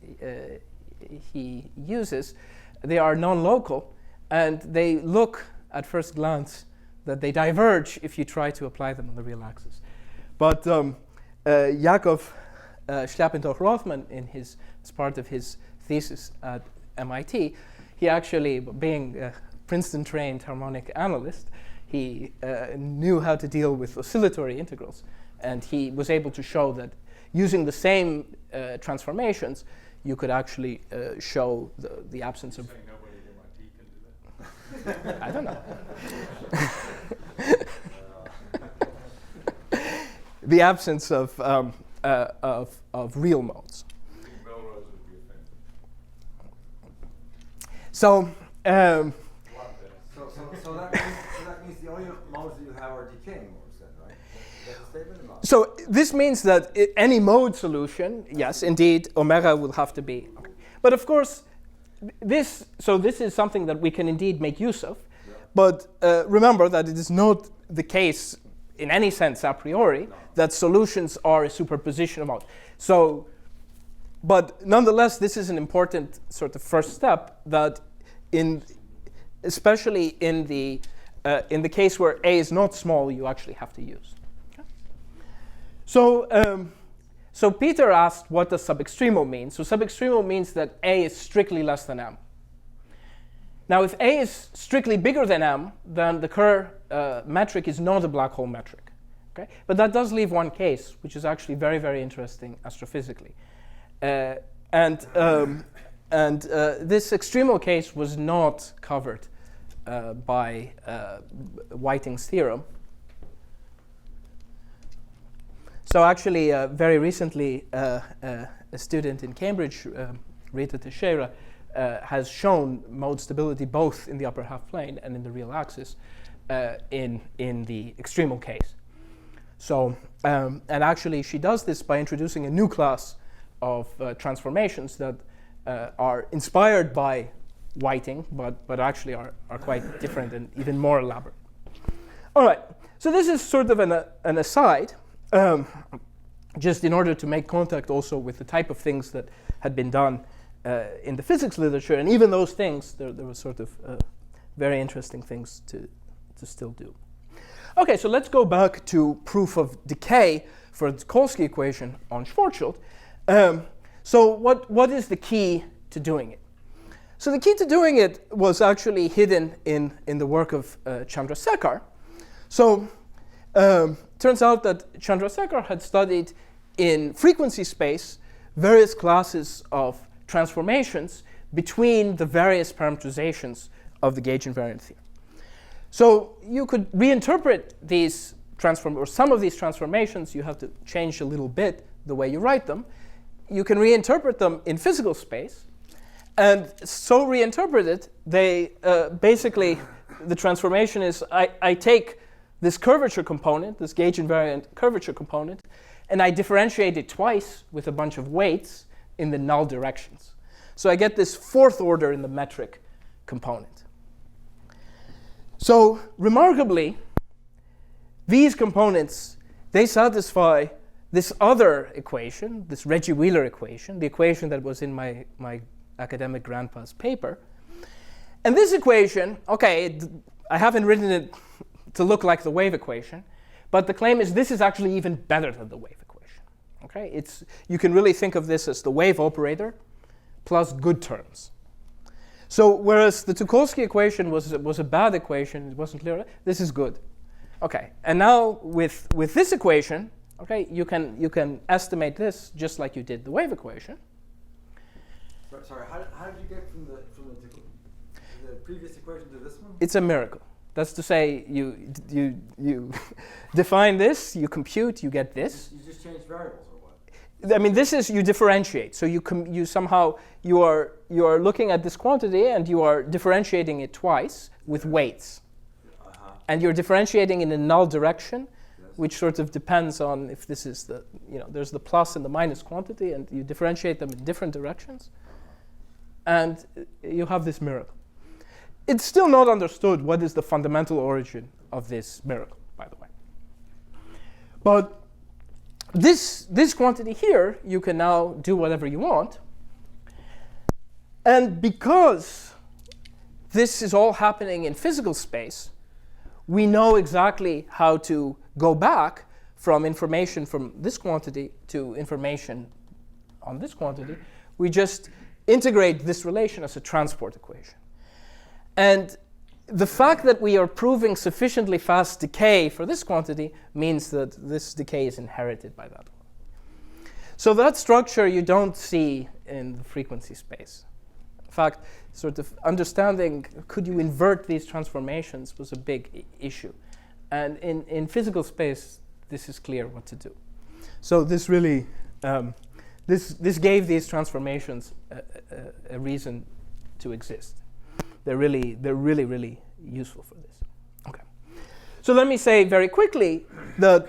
he uses, they are non-local, and they look at first glance that they diverge if you try to apply them on the real axis. But Yakov Schleppendorf-Rothman, as part of his thesis at MIT, he actually, being a Princeton-trained harmonic analyst, he knew how to deal with oscillatory integrals. And he was able to show that using the same transformations, you could actually show the absence of... Saying nobody at MIT can do that. I don't know. The absence of real modes. I think Melrose would be offended. So, So that means the only modes that you have are decaying modes then, right? That's a statement about. so this means that any mode solution, yes, indeed, omega will have to be. Okay. But of course, this is something that we can indeed make use of. Yeah. But remember that it is not the case in any sense a priori that solutions are a superposition of modes. So, but nonetheless, this is an important sort of first step that especially in the case where A is not small, you actually have to use. Okay. So Peter asked, what does subextremo mean? So subextremo means that A is strictly less than M. Now, if A is strictly bigger than M, then the Kerr metric is not a black hole metric. Okay? But that does leave one case, which is actually very, very interesting astrophysically. And this extremo case was not covered by Whiting's theorem. So actually, very recently, a student in Cambridge, Rita Teixeira, has shown mode stability both in the upper half plane and in the real axis in the extremo case. So, and actually, she does this by introducing a new class of transformations that are inspired by Whiting, but actually are quite different and even more elaborate. All right, so this is sort of an aside, just in order to make contact also with the type of things that had been done in the physics literature, and even those things, there were sort of very interesting things to still do. Okay, so let's go back to proof of decay for the Teukolsky equation on Schwarzschild. So what is the key to doing it? So the key to doing it was actually hidden in the work of Chandrasekhar. So turns out that Chandrasekhar had studied in frequency space various classes of transformations between the various parameterizations of the gauge invariant theorem. So you could reinterpret these or some of these transformations. You have to change a little bit the way you write them. You can reinterpret them in physical space. And so reinterpreted, they basically, the transformation is I take this curvature component, this gauge invariant curvature component, and I differentiate it twice with a bunch of weights in the null directions. So I get this fourth order in the metric component. So remarkably, these components, they satisfy this other equation, this Reggie-Wheeler equation, the equation that was in my academic grandpa's paper. And this equation, okay, I haven't written it to look like the wave equation, but the claim is this is actually even better than the wave equation. Okay, you can really think of this as the wave operator plus good terms. So whereas the Teukolsky equation was a bad equation, it wasn't clear, this is good. Okay, and now with this equation, okay, you can estimate this just like you did the wave equation. Sorry, how did you get from the previous equation to this one? It's a miracle. That's to say, you define this, you compute, you get this. You just change variables or what? I mean, this is you differentiate. So you are looking at this quantity and you are differentiating it twice with weights, and you're differentiating in a null direction, which sort of depends on if this is there's the plus and the minus quantity, and you differentiate them in different directions, and you have this miracle. It's still not understood what is the fundamental origin of this miracle, by the way. But this quantity here, you can now do whatever you want. And because this is all happening in physical space, we know exactly how to go back from information from this quantity to information on this quantity. We just integrate this relation as a transport equation. And the fact that we are proving sufficiently fast decay for this quantity means that this decay is inherited by that one. So that structure you don't see in the frequency space. In fact, sort of understanding could you invert these transformations was a big issue. And in physical space, this is clear what to do. So this really, this gave these transformations a reason to exist. They're really useful for this. Okay. So let me say very quickly that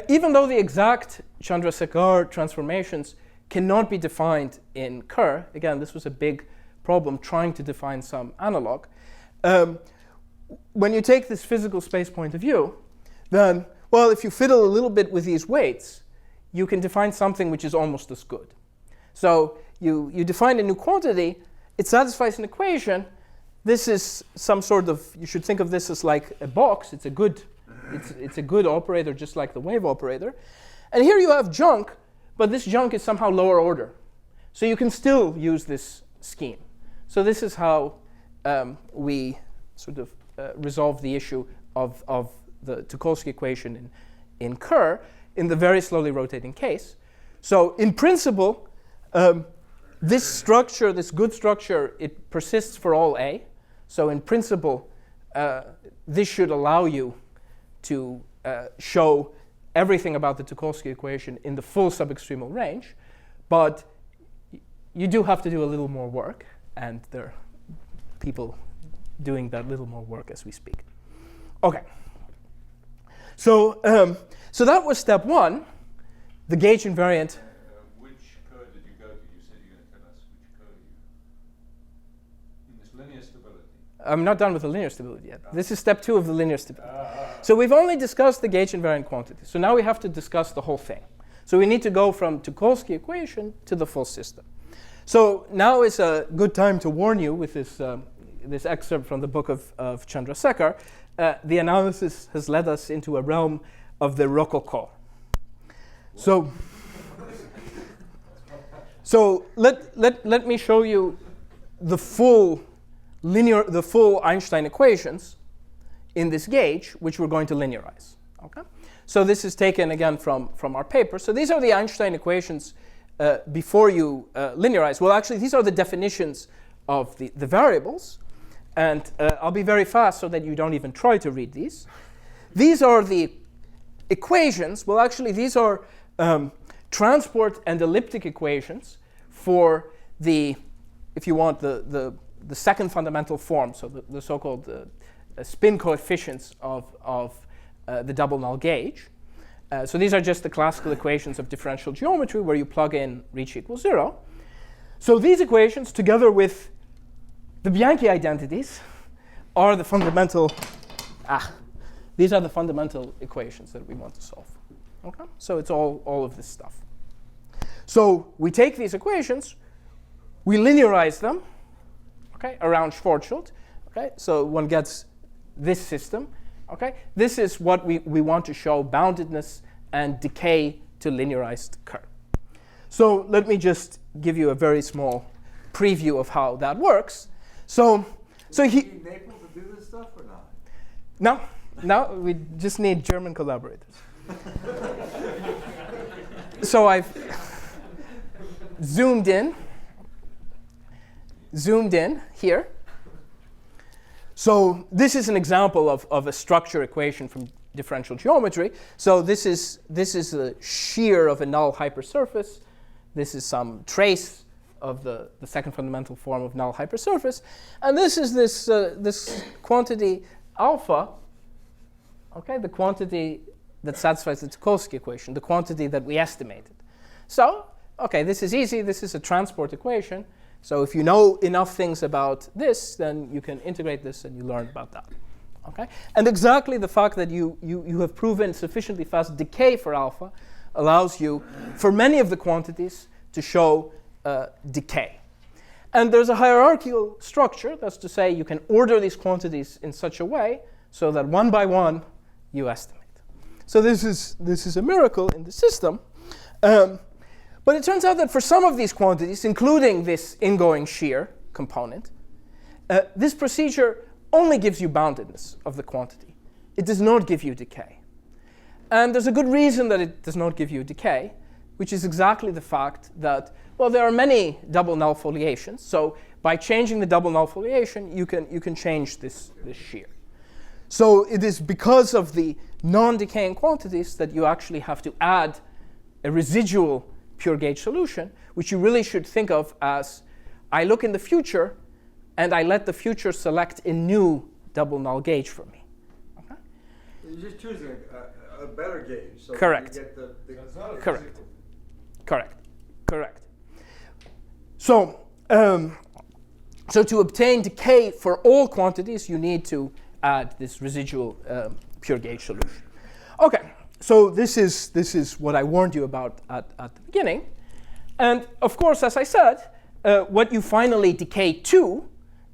even though the exact Chandrasekhar transformations cannot be defined in Kerr, again, this was a big problem trying to define some analog. When you take this physical space point of view, then, well, if you fiddle a little bit with these weights, you can define something which is almost as good. So you define a new quantity, it satisfies an equation. This is some sort of, you should think of this as like a box. It's a good operator, just like the wave operator. And here you have junk, but this junk is somehow lower order. So you can still use this scheme. So this is how we sort of resolve the issue of the Teukolsky equation in Kerr in the very slowly rotating case. So in principle, this structure, this good structure, it persists for all A. So in principle, this should allow you to show everything about the Teukolsky equation in the full subextremal range. But you do have to do a little more work. And there are people doing that little more work as we speak. OK. So that was step one, the gauge invariant. Which Kerr did you go to? You said you were going to tell us which Kerr you... In this linear stability. I'm not done with the linear stability yet. This is step two of the linear stability. So we've only discussed the gauge invariant quantity. So now we have to discuss the whole thing. So we need to go from Teukolsky equation to the full system. So now is a good time to warn you with this excerpt from the book of Chandrasekhar. The analysis has led us into a realm of the rococo. So let me show you the full Einstein equations in this gauge, which we're going to linearize. Okay? So this is taken again from our paper. So these are the Einstein equations before you linearize. Well, actually, these are the definitions of the variables. And I'll be very fast so that you don't even try to read these. These are the equations. Well, actually, these are transport and elliptic equations for the, if you want, the second fundamental form, so the so-called spin coefficients of the double null gauge. So these are just the classical equations of differential geometry where you plug in reach equals 0. So these equations, together with the Bianchi identities, are the fundamental, these are the fundamental equations that we want to solve. Okay? So it's all of this stuff. So we take these equations, we linearize them, okay, around Schwarzschild. Okay? So one gets this system. Okay? This is what we want to show boundedness and decay to linearized Kerr. So let me just give you a very small preview of how that works. So Do you need Naples to do this stuff or not? No, we just need German collaborators. So I've zoomed in here. So this is an example of a structure equation from differential geometry. So this is the shear of a null hypersurface. This is some trace of the second fundamental form of null hypersurface. And this is this quantity alpha, okay, the quantity that satisfies the Teukolsky equation, the quantity that we estimated. So, okay, this is easy. This is a transport equation. So if you know enough things about this, then you can integrate this and you learn about that. Okay? And exactly the fact that you have proven sufficiently fast decay for alpha allows you, for many of the quantities, to show decay. And there's a hierarchical structure. That's to say, you can order these quantities in such a way so that one by one you estimate. So this is a miracle in the system. But it turns out that for some of these quantities, including this ingoing shear component, this procedure only gives you boundedness of the quantity. It does not give you decay. And there's a good reason that it does not give you decay, which is exactly the fact that, well, there are many double null foliations. So by changing the double null foliation, you can change this shear. So it is because of the non-decaying quantities that you actually have to add a residual pure gauge solution, which you really should think of as I look in the future and I let the future select a new double null gauge for me. Okay? You're just choosing a better gauge. So Correct. You get the It's not a Correct. physical. Correct. So, so to obtain decay for all quantities, you need to add this residual pure gauge solution. Okay, so this is what I warned you about at the beginning. And of course, as I said, what you finally decay to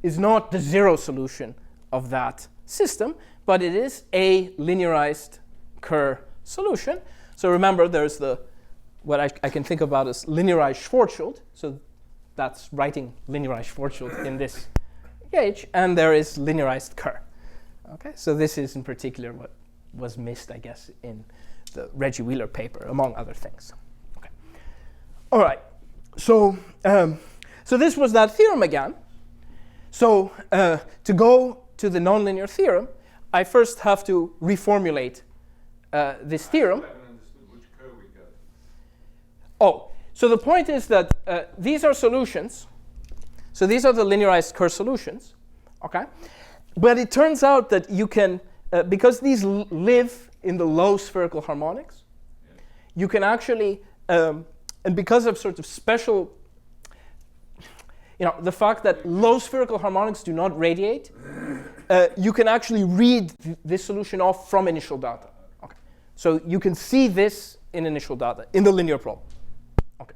is not the zero solution of that system, but it is a linearized Kerr solution. So remember, there's what I can think about as linearized Schwarzschild. So that's writing linearized Schwarzschild in this gauge, and there is linearized Kerr. Okay, so this is in particular what was missed, I guess, in the Reggie Wheeler paper, among other things. Okay. All right. So so this was that theorem again. So to go to the nonlinear theorem, I first have to reformulate this theorem. I haven't understood which Kerr we got. Oh, so the point is that these are solutions. So these are the linearized Kerr solutions. Okay. But it turns out that you can, because these live in the low spherical harmonics, you can actually, and because of sort of special, the fact that low spherical harmonics do not radiate, you can actually read this solution off from initial data. Okay. So you can see this in initial data in the linear problem. Okay.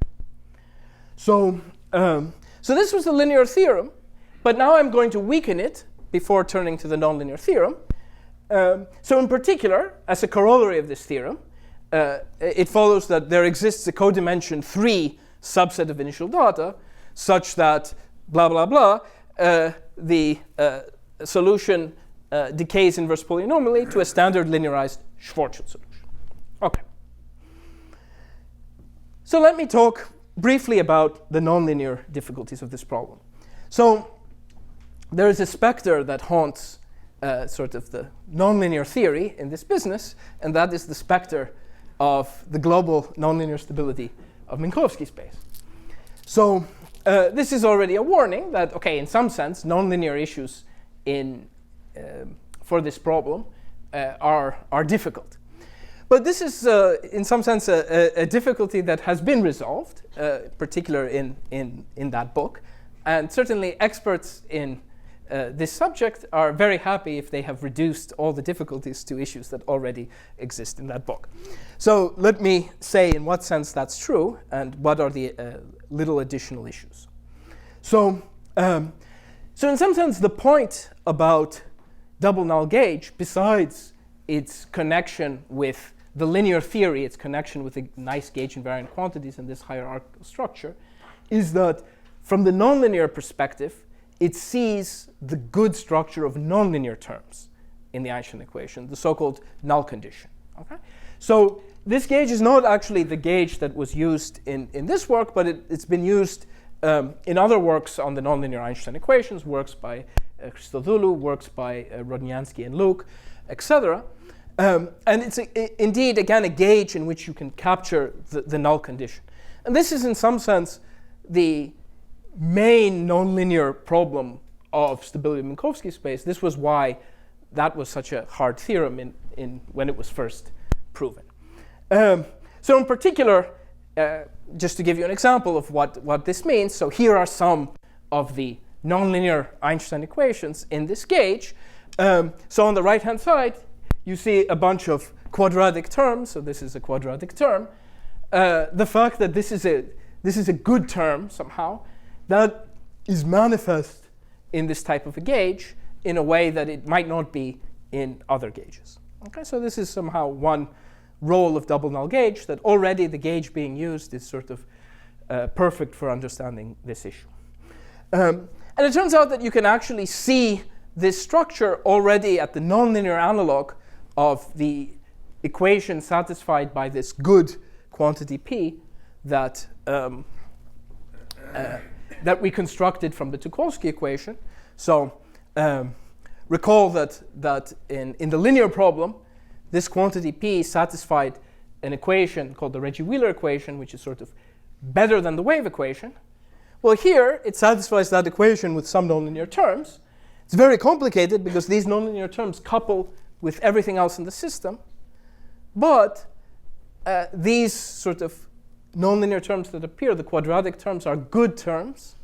So, so this was the linear theorem, but now I'm going to weaken it before turning to the nonlinear theorem. So in particular, as a corollary of this theorem, it follows that there exists a codimension 3 subset of initial data such that blah, blah, blah, the solution decays inverse polynomially to a standard linearized Schwarzschild solution. Okay. So let me talk briefly about the nonlinear difficulties of this problem. So there is a specter that haunts sort of the nonlinear theory in this business, and that is the specter of the global nonlinear stability of Minkowski space. So this is already a warning that, okay, in some sense, nonlinear issues for this problem are difficult. But this is, in some sense, a difficulty that has been resolved, particularly in that book. And certainly experts in this subject are very happy if they have reduced all the difficulties to issues that already exist in that book. So let me say in what sense that's true and what are the little additional issues. So, so in some sense, the point about double null gauge, besides its connection with the linear theory, its connection with the nice gauge invariant quantities in this hierarchical structure, is that from the nonlinear perspective, it sees the good structure of nonlinear terms in the Einstein equation, the so-called null condition. Okay? So this gauge is not actually the gauge that was used in this work, but it's been used in other works on the nonlinear Einstein equations, works by Christodoulou, works by Rodniansky and Luke, etc. And it's indeed, again, a gauge in which you can capture the null condition. And this is, in some sense, the main nonlinear problem of stability of Minkowski space. This was why that was such a hard theorem when it was first proven. So in particular, just to give you an example of what this means, so here are some of the nonlinear Einstein equations in this gauge. So on the right-hand side, you see a bunch of quadratic terms. So this is a quadratic term. The fact that this is a good term somehow, that is manifest in this type of a gauge in a way that it might not be in other gauges. Okay, so this is somehow one role of double null gauge, that already the gauge being used is sort of perfect for understanding this issue. And it turns out that you can actually see this structure already at the nonlinear analog of the equation satisfied by this good quantity P that that we constructed from the Teukolsky equation. So recall that in the linear problem, this quantity P satisfied an equation called the Reggie-Wheeler equation, which is sort of better than the wave equation. Well, here it satisfies that equation with some nonlinear terms. It's very complicated because these nonlinear terms couple with everything else in the system. But these sort of nonlinear terms that appear, the quadratic terms, are good terms.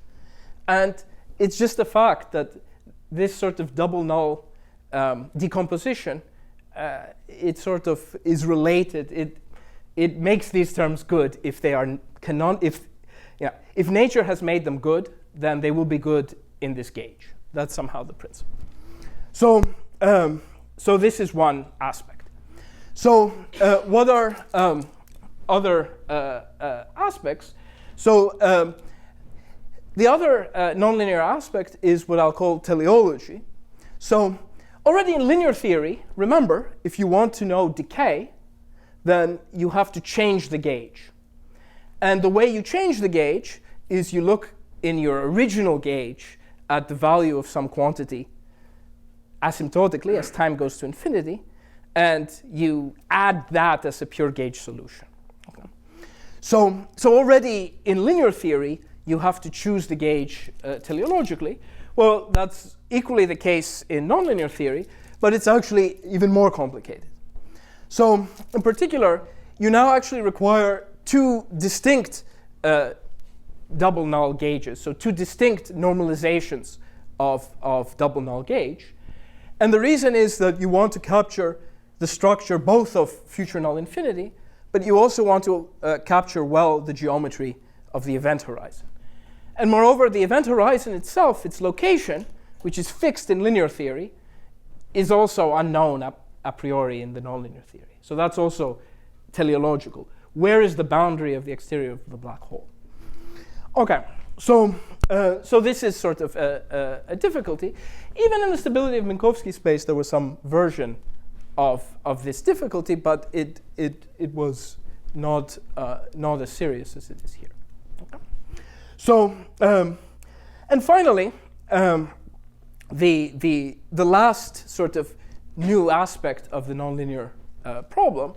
And it's just a fact that this sort of double null decomposition, it sort of is related. It makes these terms good if they are if nature has made them good, then they will be good in this gauge. That's somehow the principle. So, so this is one aspect. So what are other aspects? So the other nonlinear aspect is what I'll call teleology. So already in linear theory, remember, if you want to know decay, then you have to change the gauge. And the way you change the gauge is you look in your original gauge at the value of some quantity asymptotically as time goes to infinity, and you add that as a pure gauge solution. Okay. So already in linear theory, you have to choose the gauge teleologically. Well, that's equally the case in nonlinear theory, but it's actually even more complicated. So in particular, you now actually require two distinct double null gauges, so two distinct normalizations of double null gauge. And the reason is that you want to capture the structure both of future null infinity, but you also want to capture well the geometry of the event horizon. And moreover, the event horizon itself, its location, which is fixed in linear theory, is also unknown a priori in the nonlinear theory. So that's also teleological. Where is the boundary of the exterior of the black hole? Okay, so this is sort of a difficulty. Even in the stability of Minkowski space, there was some version of this difficulty, but it was not as serious as it is here. Okay. So and finally, the last sort of new aspect of the nonlinear problem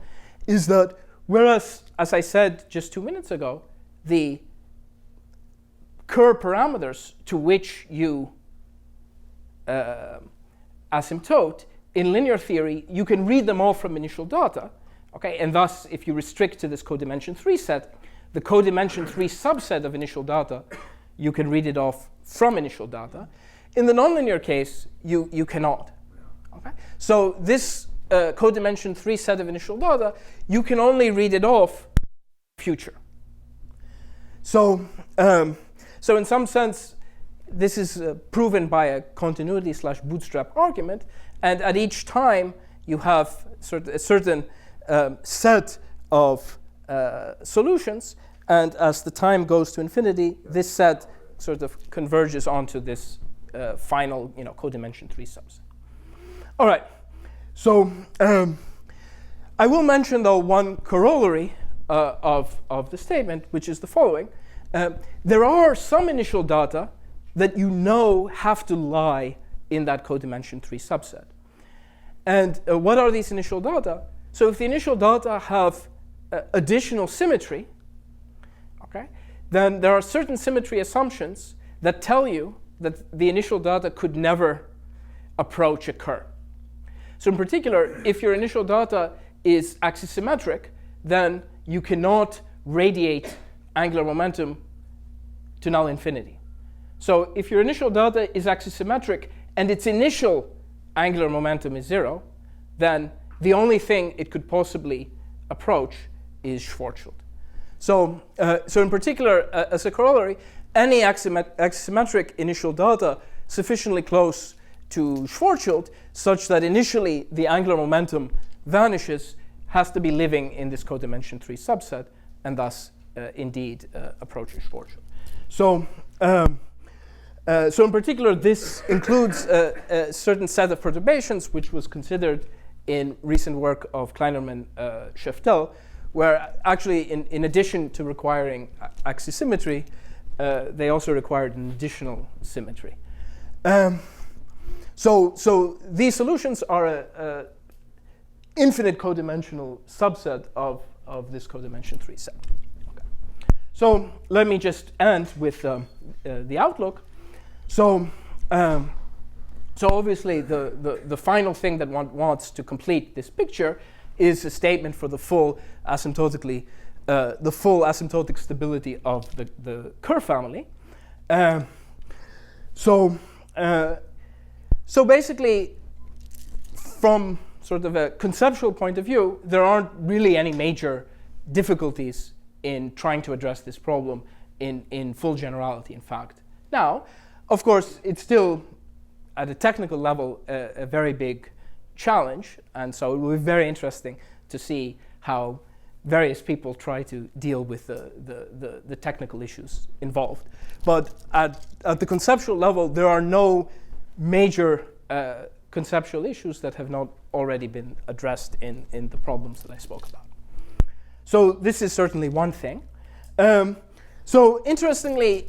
is that whereas, as I said just 2 minutes ago, the Kerr parameters to which you asymptote, in linear theory, you can read them all from initial data. Okay? And thus, if you restrict to this codimension 3 set, the codimension 3 subset of initial data, you can read it off from initial data. In the nonlinear case, you cannot. Okay? So this codimension 3 set of initial data, you can only read it off future. So in some sense, this is proven by a continuity/bootstrap argument, and at each time you have a certain set of solutions, and as the time goes to infinity, this set sort of converges onto this final, codimension 3 subset. All right. So I will mention, though, one corollary of the statement, which is the following. There are some initial data that have to lie in that codimension 3 subset. And what are these initial data? So if the initial data have additional symmetry, okay, then there are certain symmetry assumptions that tell you that the initial data could never approach a Kerr. So in particular, if your initial data is axisymmetric, then you cannot radiate angular momentum to null infinity. So if your initial data is axisymmetric and its initial angular momentum is 0, then the only thing it could possibly approach is Schwarzschild. So in particular, as a corollary, any axisymmetric initial data sufficiently close to Schwarzschild such that initially the angular momentum vanishes has to be living in this codimension 3 subset, and thus indeed approaches Schwarzschild. So So in particular, this includes a certain set of perturbations which was considered in recent work of Kleinerman Scheftel, where actually in addition to requiring axisymmetry, they also required an additional symmetry. So these solutions are a infinite codimensional subset of this codimension 3 set. Okay. So let me just end with the outlook. So obviously the final thing that one wants to complete this picture is a statement for the full asymptotic stability of the Kerr family. So basically, from sort of a conceptual point of view, there aren't really any major difficulties in trying to address this problem in full generality, in fact. Now, of course, it's still, at a technical level, a very big challenge, and so it will be very interesting to see how various people try to deal with the technical issues involved. But at the conceptual level, there are no major conceptual issues that have not already been addressed in the problems that I spoke about. So this is certainly one thing. So interestingly,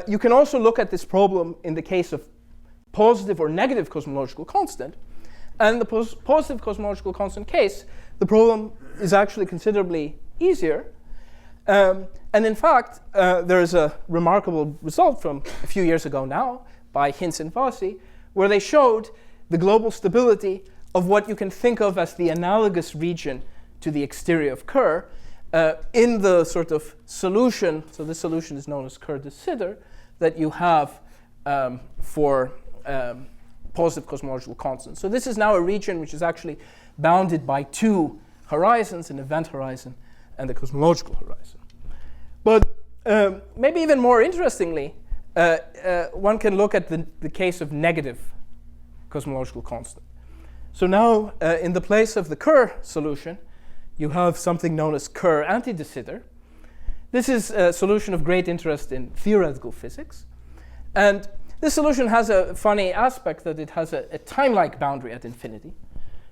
you can also look at this problem in the case of positive or negative cosmological constant. And the positive cosmological constant case, the problem is actually considerably easier. And in fact, there is a remarkable result from a few years ago now by Hinz and Vasi, where they showed the global stability of what you can think of as the analogous region to the exterior of Kerr in the sort of solution. So this solution is known as Kerr de Sitter that you have for positive cosmological constants. So this is now a region which is actually bounded by two horizons, an event horizon and the cosmological horizon. But maybe even more interestingly, one can look at the case of negative cosmological constant. So now, in the place of the Kerr solution, you have something known as Kerr anti-de Sitter. This is a solution of great interest in theoretical physics. And this solution has a funny aspect that it has a time-like boundary at infinity.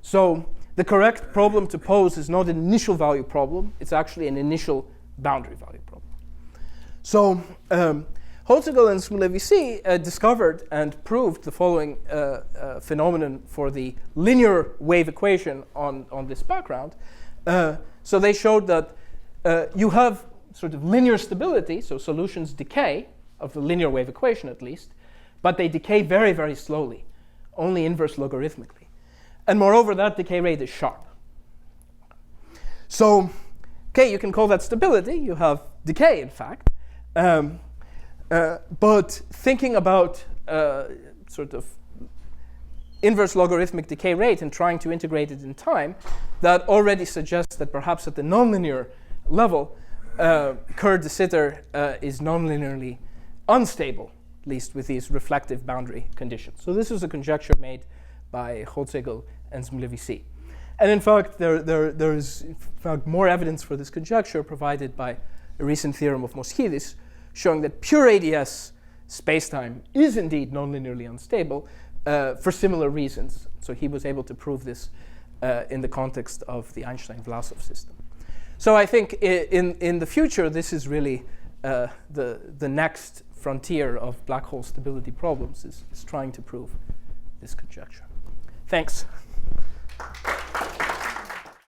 So the correct problem to pose is not an initial value problem, it's actually an initial boundary value problem. So Holzigel and Smulevisi discovered and proved the following phenomenon for the linear wave equation on this background. So they showed that you have sort of linear stability, so solutions decay, of the linear wave equation at least, but they decay very, very slowly, only inverse logarithmically. And moreover, that decay rate is sharp. So, okay, you can call that stability. You have decay, in fact. But thinking about sort of inverse logarithmic decay rate and trying to integrate it in time, that already suggests that perhaps at the nonlinear level, Kerr de Sitter is nonlinearly unstable, at least with these reflective boundary conditions. So this is a conjecture made by Holzigel and Smulevisi. And in fact, there is in fact more evidence for this conjecture provided by a recent theorem of Mihalis, showing that pure ADS spacetime is indeed nonlinearly unstable for similar reasons. So he was able to prove this in the context of the Einstein-Vlasov system. So I think in the future, this is really the next frontier of black hole stability problems is trying to prove this conjecture. Thanks.